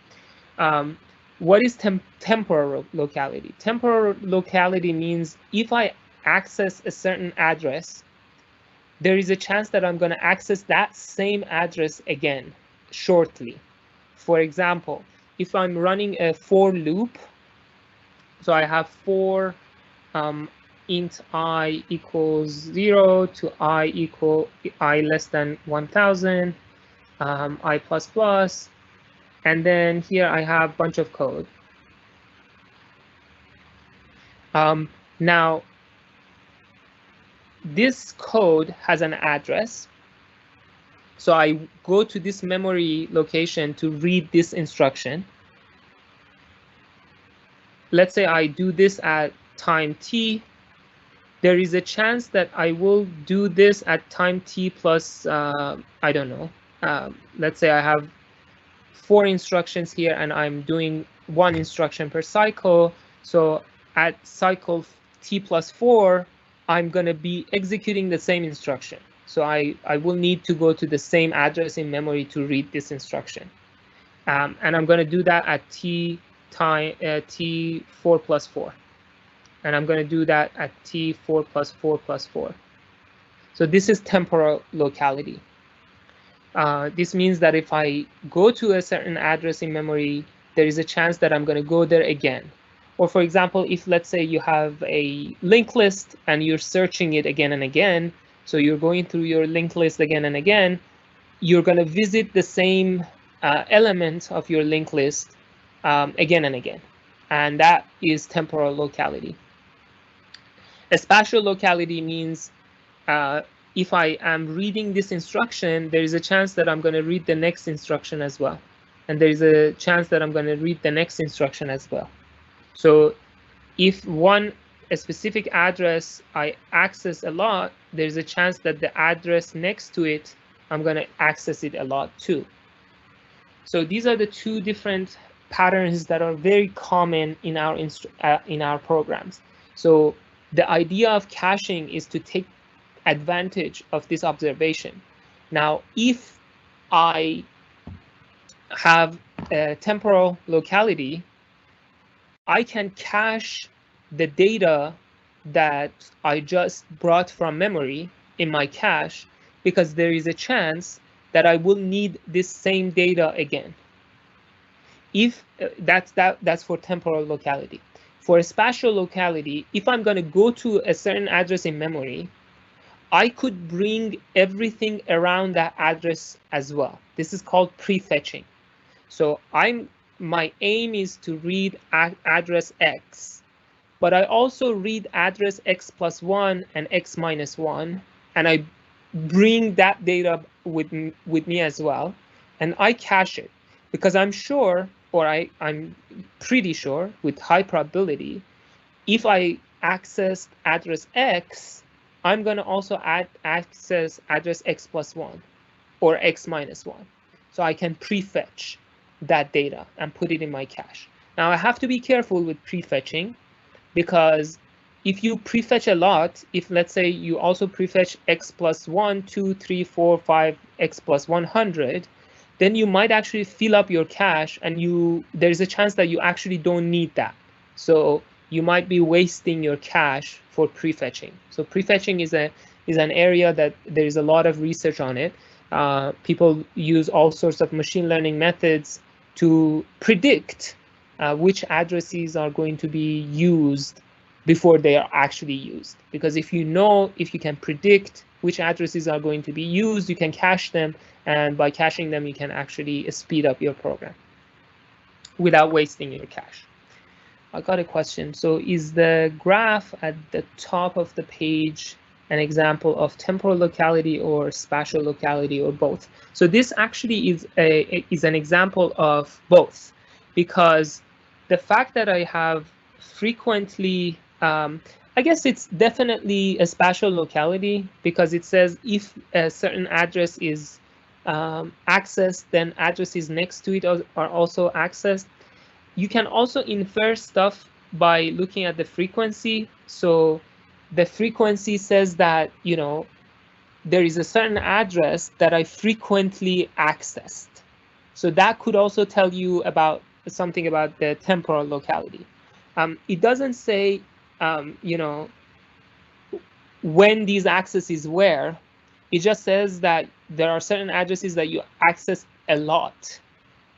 What is temporal locality? Temporal locality means if I access a certain address, there is a chance that I'm going to access that same address again shortly. For example, if I'm running a for loop, so I have for int I equals 0 to I less than 1000, I++, and then here I have a bunch of code. Now, this code has an address. So I go to this memory location to read this instruction. Let's say I do this at time t. There is a chance that I will do this at time t plus, I don't know. Let's say I have 4 instructions here and I'm doing 1 instruction per cycle. So at cycle t plus 4, I'm going to be executing the same instruction. So I will need to go to the same address in memory to read this instruction. And I'm going to do that at t4 plus 4. And I'm going to do that at t4 plus 4 plus 4. So this is temporal locality. This means that if I go to a certain address in memory, there is a chance that I'm going to go there again. Or for example, if let's say you have a linked list and you're searching it again and again, so you're going through your linked list again and again, you're going to visit the same element of your linked list again and again. And that is temporal locality. A spatial locality means if I am reading this instruction, there is a chance that I'm going to read the next instruction as well. And there is a chance that I'm going to read the next instruction as well. So if a specific address I access a lot, there's a chance that the address next to it, I'm going to access it a lot too. So these are the 2 different patterns that are very common in our programs. So the idea of caching is to take advantage of this observation. Now, if I have a temporal locality, I can cache the data that I just brought from memory in my cache, because there is a chance that I will need this same data again. If that's for temporal locality. For a spatial locality, if I'm going to go to a certain address in memory, I could bring everything around that address as well. This is called prefetching. So my aim is to read address x, but I also read address x plus 1 and x minus 1, and I bring that data with me as well, and I cache it, because I'm sure, or I'm pretty sure with high probability, if I access address x, I'm going to also access address x plus 1 or x minus 1. So I can prefetch that data and put it in my cache. Now I have to be careful with prefetching, because if you prefetch a lot, if let's say you also prefetch x plus 1, 2, 3, 4, 5, x plus 100, then you might actually fill up your cache, and there's a chance that you actually don't need that. So you might be wasting your cache for prefetching. So prefetching is an area that there is a lot of research on it. People use all sorts of machine learning methods to predict which addresses are going to be used before they are actually used. Because if you can predict which addresses are going to be used, you can cache them, and by caching them, you can actually speed up your program without wasting your cache. I got a question. So is the graph at the top of the page an example of temporal locality or spatial locality, or both? So this actually is an example of both, because the fact that I have frequently, I guess it's definitely a spatial locality, because it says if a certain address is accessed, then addresses next to it are also accessed. You can also infer stuff by looking at the frequency. So the frequency says that, there is a certain address that I frequently accessed. So that could also tell you about something about the temporal locality. It doesn't say, when these accesses were. It just says that there are certain addresses that you access a lot.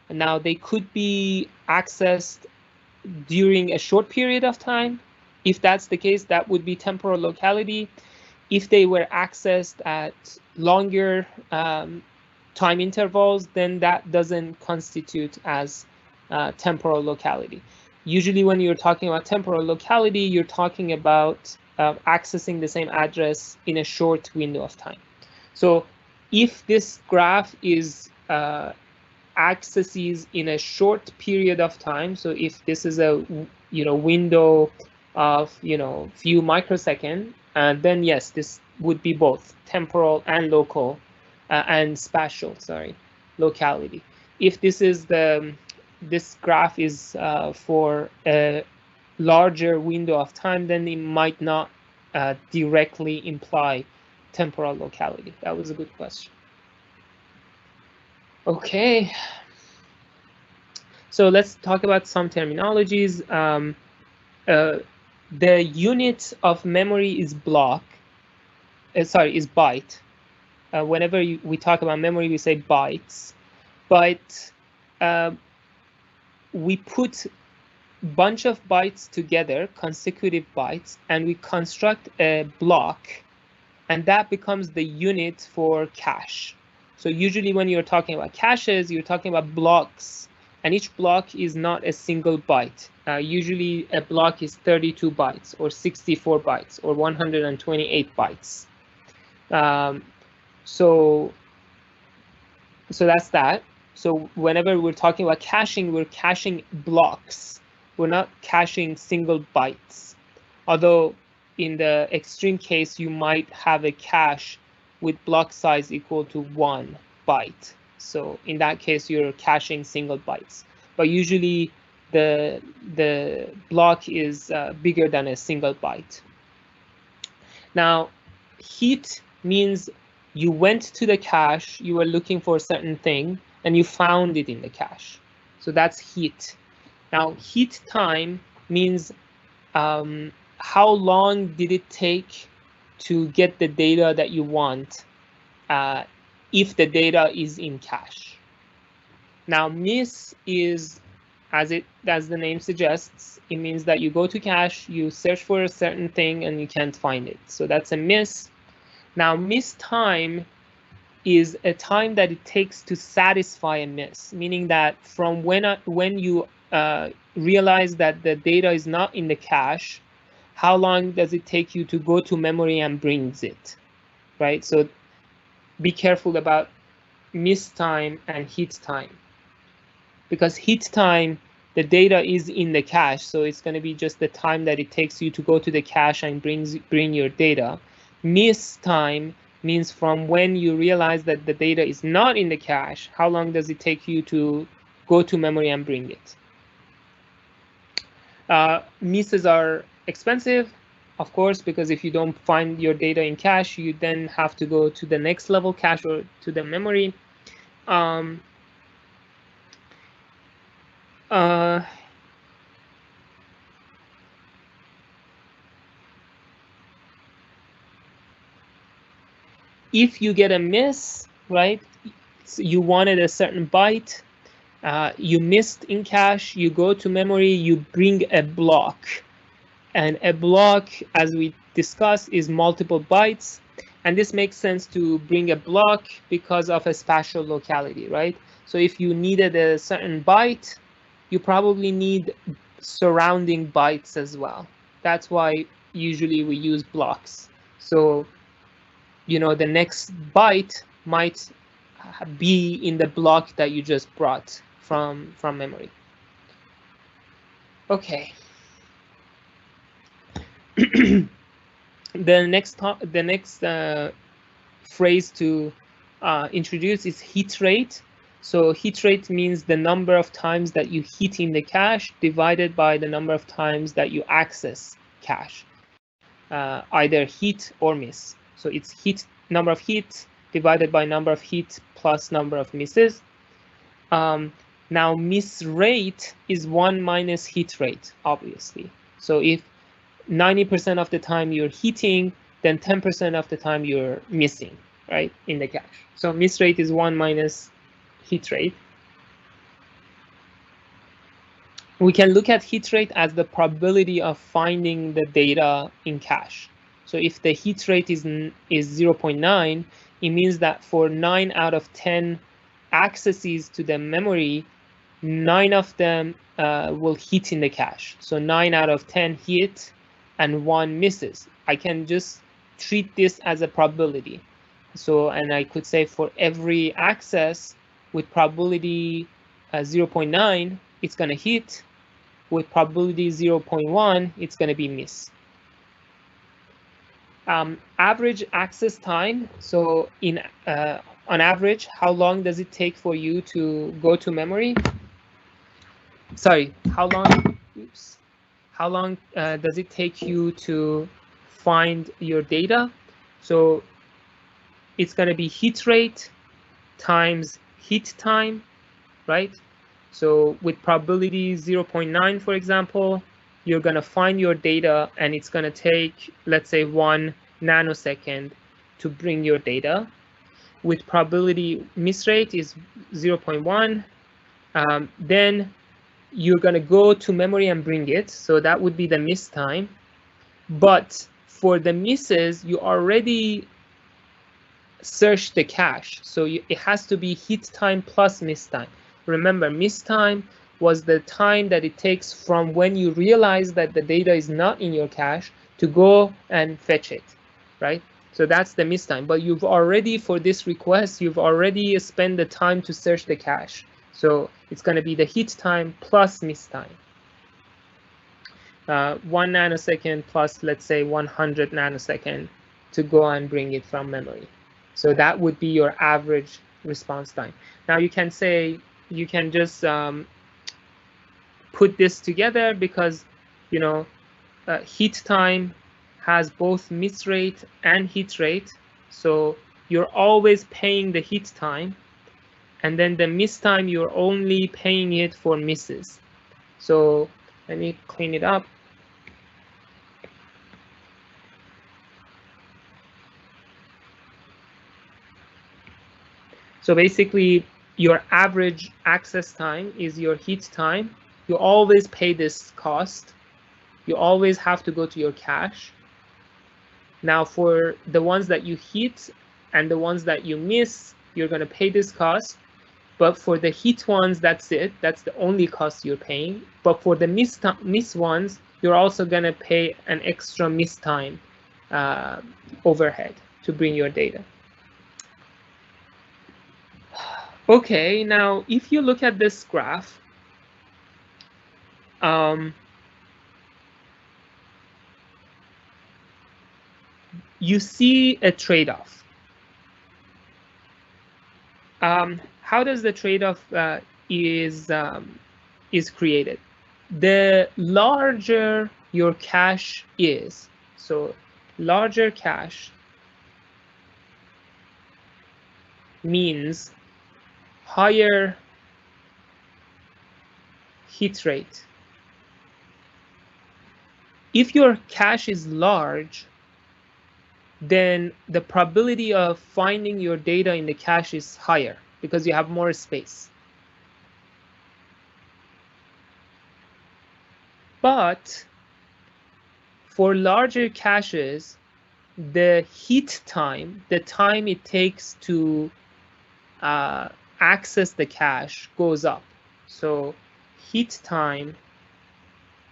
Now, they could be accessed during a short period of time. If that's the case, that would be temporal locality. If they were accessed at longer time intervals, then that doesn't constitute as temporal locality. Usually when you're talking about temporal locality, you're talking about accessing the same address in a short window of time. So if this graph is accesses in a short period of time, so if this is a window of few microseconds, then yes, this would be both temporal and local and spatial, locality. If this is this graph is for a larger window of time, then it might not directly imply temporal locality. That was a good question. Okay, so let's talk about some terminologies. The unit of memory is block. Is byte. Whenever we talk about memory, we say bytes. But we put bunch of bytes together, consecutive bytes, and we construct a block, and that becomes the unit for cache. So usually when you're talking about caches, you're talking about blocks, and each block is not a single byte. Usually a block is 32 bytes or 64 bytes or 128 bytes. So that's that. So whenever we're talking about caching, we're caching blocks. We're not caching single bytes. Although in the extreme case, you might have a cache with block size equal to 1 byte. So in that case, you're caching single bytes. But usually the block is bigger than a single byte. Now, heat means you went to the cache, you were looking for a certain thing, and you found it in the cache. So that's heat. Now, heat time means how long did it take to get the data that you want if the data is in cache. Now, miss is, as the name suggests, it means that you go to cache, you search for a certain thing, and you can't find it. So that's a miss. Now, miss time is a time that it takes to satisfy a miss, meaning that from when you realize that the data is not in the cache, how long does it take you to go to memory and brings it, right? So be careful about miss time and hit time, because hit time, the data is in the cache, so it's going to be just the time that it takes you to go to the cache and bring your data. Miss time means from when you realize that the data is not in the cache, how long does it take you to go to memory and bring it? Misses are expensive, of course, because if you don't find your data in cache, you then have to go to the next level cache or to the memory. If you get a miss, right, so you wanted a certain byte, you missed in cache, you go to memory, you bring a block. And a block, as we discussed, is multiple bytes. And this makes sense to bring a block because of a spatial locality, right? So if you needed a certain byte, you probably need surrounding bytes as well. That's why usually we use blocks. So, the next byte might be in the block that you just brought from memory. Okay. The next phrase to introduce is hit rate. So hit rate means the number of times that you hit in the cache divided by the number of times that you access cache, either hit or miss. So it's number of hits divided by number of hits plus number of misses. Now miss rate is 1 minus hit rate, obviously. So if 90% of the time you're hitting, then 10% of the time you're missing, right, in the cache. So miss rate is 1 minus hit rate. We can look at hit rate as the probability of finding the data in cache. So if the hit rate is 0.9, it means that for 9 out of 10 accesses to the memory, 9 of them will hit in the cache. So 9 out of 10 hit and 1 misses. I can just treat this as a probability. So, and I could say for every access with probability 0.9, it's going to hit. With probability 0.1, it's going to be miss. Average access time. So on average, how long does it take for you to go to memory? Sorry, how long? Oops. How long does it take you to find your data? So it's going to be hit rate times hit time, right? So with probability 0.9, for example, you're going to find your data and it's going to take, let's say, 1 nanosecond to bring your data. With probability miss rate is 0.1, then you're going to go to memory and bring it. So that would be the miss time. But for the misses, you already searched the cache. So it has to be hit time plus miss time. Remember, miss time was the time that it takes from when you realize that the data is not in your cache to go and fetch it, right? So that's the miss time. But you've already, for this request, you've already spent the time to search the cache. So it's going to be the hit time plus miss time. 1 nanosecond plus, let's say, 100 nanosecond to go and bring it from memory. So that would be your average response time. Now you can say, you can just put this together because, you know, hit time has both miss rate and hit rate. So you're always paying the hit time. And then the miss time, you're only paying it for misses. So let me clean it up. So basically, your average access time is your hit time. You always pay this cost. You always have to go to your cache. Now, for the ones that you hit and the ones that you miss, you're going to pay this cost. But for the hit ones, that's it. That's the only cost you're paying. But for the miss ones, you're also going to pay an extra miss time overhead to bring your data. Okay, now if you look at this graph, you see a trade-off. How does the trade-off is created? The larger your cache is, so larger cache means higher hit rate. If your cache is large, then the probability of finding your data in the cache is higher because you have more space. But for larger caches, the hit time, the time it takes to access the cache goes up. So hit time,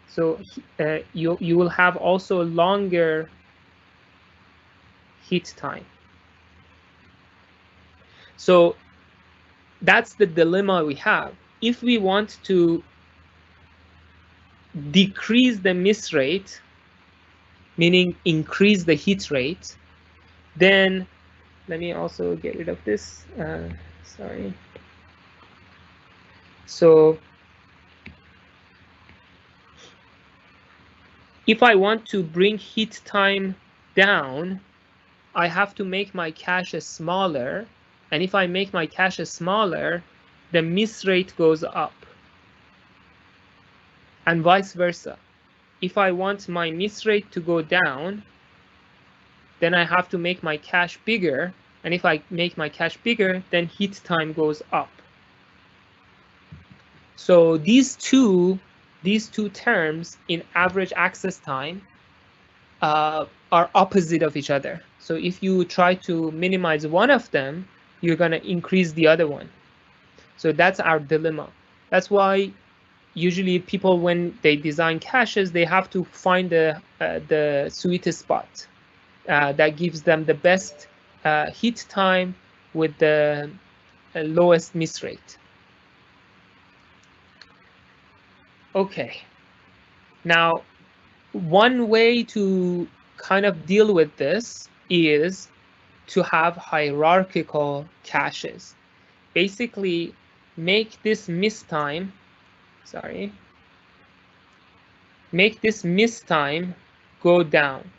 so you will have also longer hit time. So that's the dilemma we have. If we want to decrease the miss rate, meaning increase the hit rate, then let me also get rid of this. Sorry. So if I want to bring hit time down, I have to make my cache smaller. And if I make my cache smaller, the miss rate goes up. And vice versa. If I want my miss rate to go down, then I have to make my cache bigger. And if I make my cache bigger, then hit time goes up. So these two terms in average access time are opposite of each other. So if you try to minimize one of them, you're going to increase the other one. So that's our dilemma. That's why usually people, when they design caches, they have to find the sweet spot that gives them the best hit time with the lowest miss rate. Okay. Now, one way to kind of deal with this is to have hierarchical caches. Basically, make this miss time, make this miss time go down,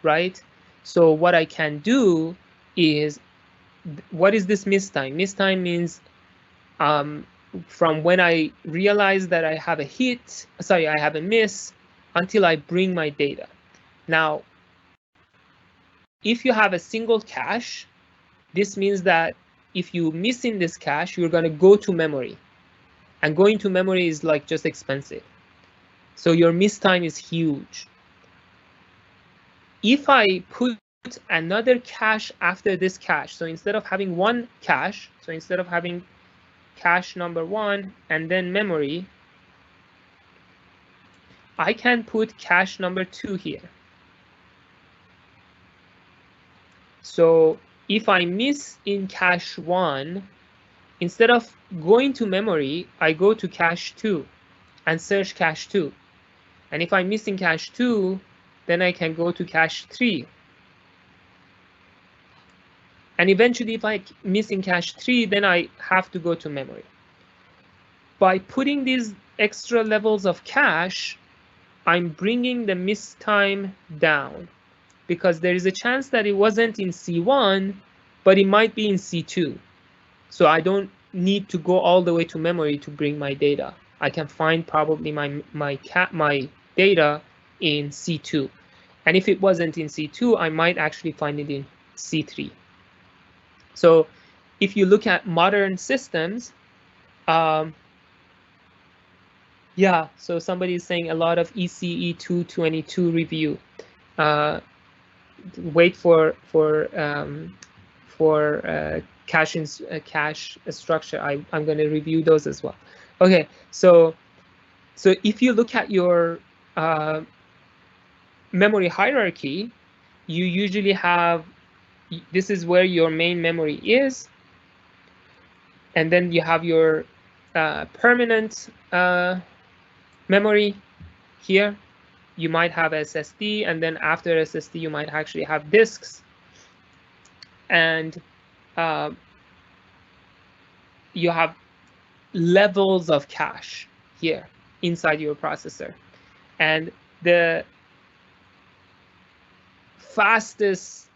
right? So what I can do is, what is this miss time? Miss time means from when I realize that I have a hit, sorry, I have a miss, until I bring my data. Now, if you have a single cache, this means that if you miss in this cache, you're going to go to memory. And going to memory is like just expensive. So your miss time is huge. If I put another cache after this cache, so instead of having one cache, so instead of having cache number 1 and then memory, I can put cache number 2 here. So if I miss in cache 1, instead of going to memory, I go to cache 2 and search cache 2. And if I miss in cache 2, then I can go to cache 3. And eventually, if I miss in cache 3, then I have to go to memory. By putting these extra levels of cache, I'm bringing the miss time down, because there is a chance that it wasn't in C1, but it might be in C2. So I don't need to go all the way to memory to bring my data. I can find probably my data in C2. And if it wasn't in C2, I might actually find it in C3. So if you look at modern systems, yeah, so somebody is saying a lot of ECE 222 review. Wait for cache structure. I'm going to review those as well. Okay, so if you look at your memory hierarchy, you usually have, this is where your main memory is, and then you have your permanent memory here. You might have SSD, and then after SSD, you might actually have disks. And you have levels of cache here inside your processor. And the fastest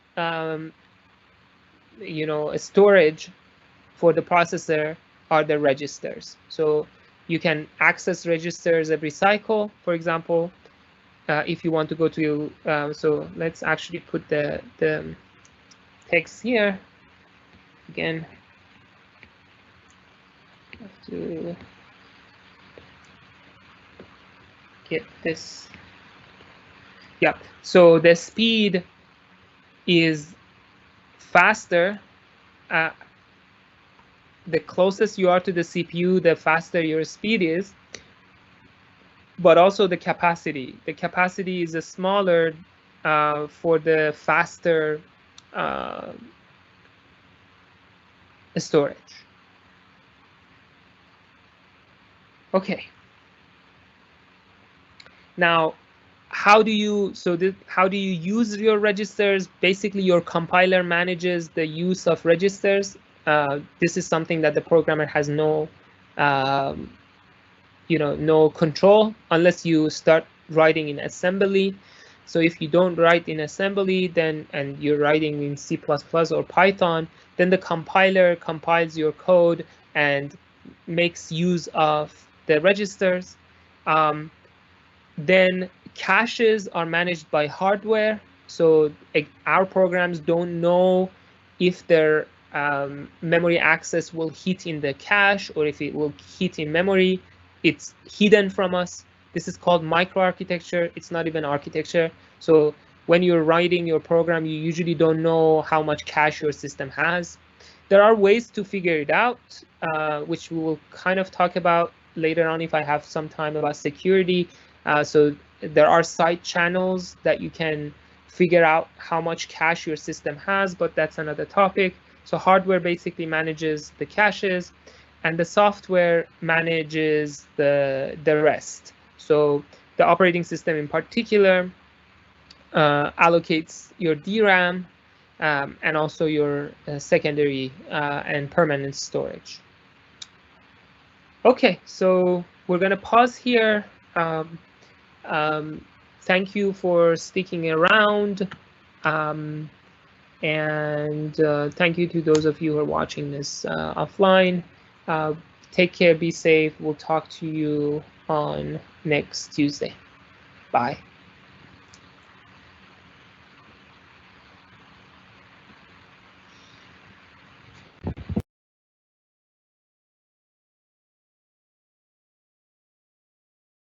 storage for the processor are the registers. So you can access registers every cycle, for example. If you want to go to, so let's actually put the text here again. I have to get this. Yeah, so the speed is faster. The closest you are to the CPU, the faster your speed is. But also the capacity. The capacity is smaller for the faster storage. Okay. Now, how do you use your registers? Basically, your compiler manages the use of registers. This is something that the programmer has no control unless you start writing in assembly. So if you don't write in assembly, then, and you're writing in C++ or Python, then the compiler compiles your code and makes use of the registers. Then caches are managed by hardware. So our programs don't know if their memory access will hit in the cache or if it will hit in memory. It's hidden from us. This is called microarchitecture. It's not even architecture. So when you're writing your program, you usually don't know how much cache your system has. There are ways to figure it out, which we will kind of talk about later on if I have some time, about security. So there are side channels that you can figure out how much cache your system has, but that's another topic. So hardware basically manages the caches, and the software manages the rest. So the operating system in particular allocates your DRAM and also your secondary and permanent storage. Okay, so we're going to pause here. Thank you for sticking around. And thank you to those of you who are watching this offline. Take care, be safe. We'll talk to you on next Tuesday. Bye.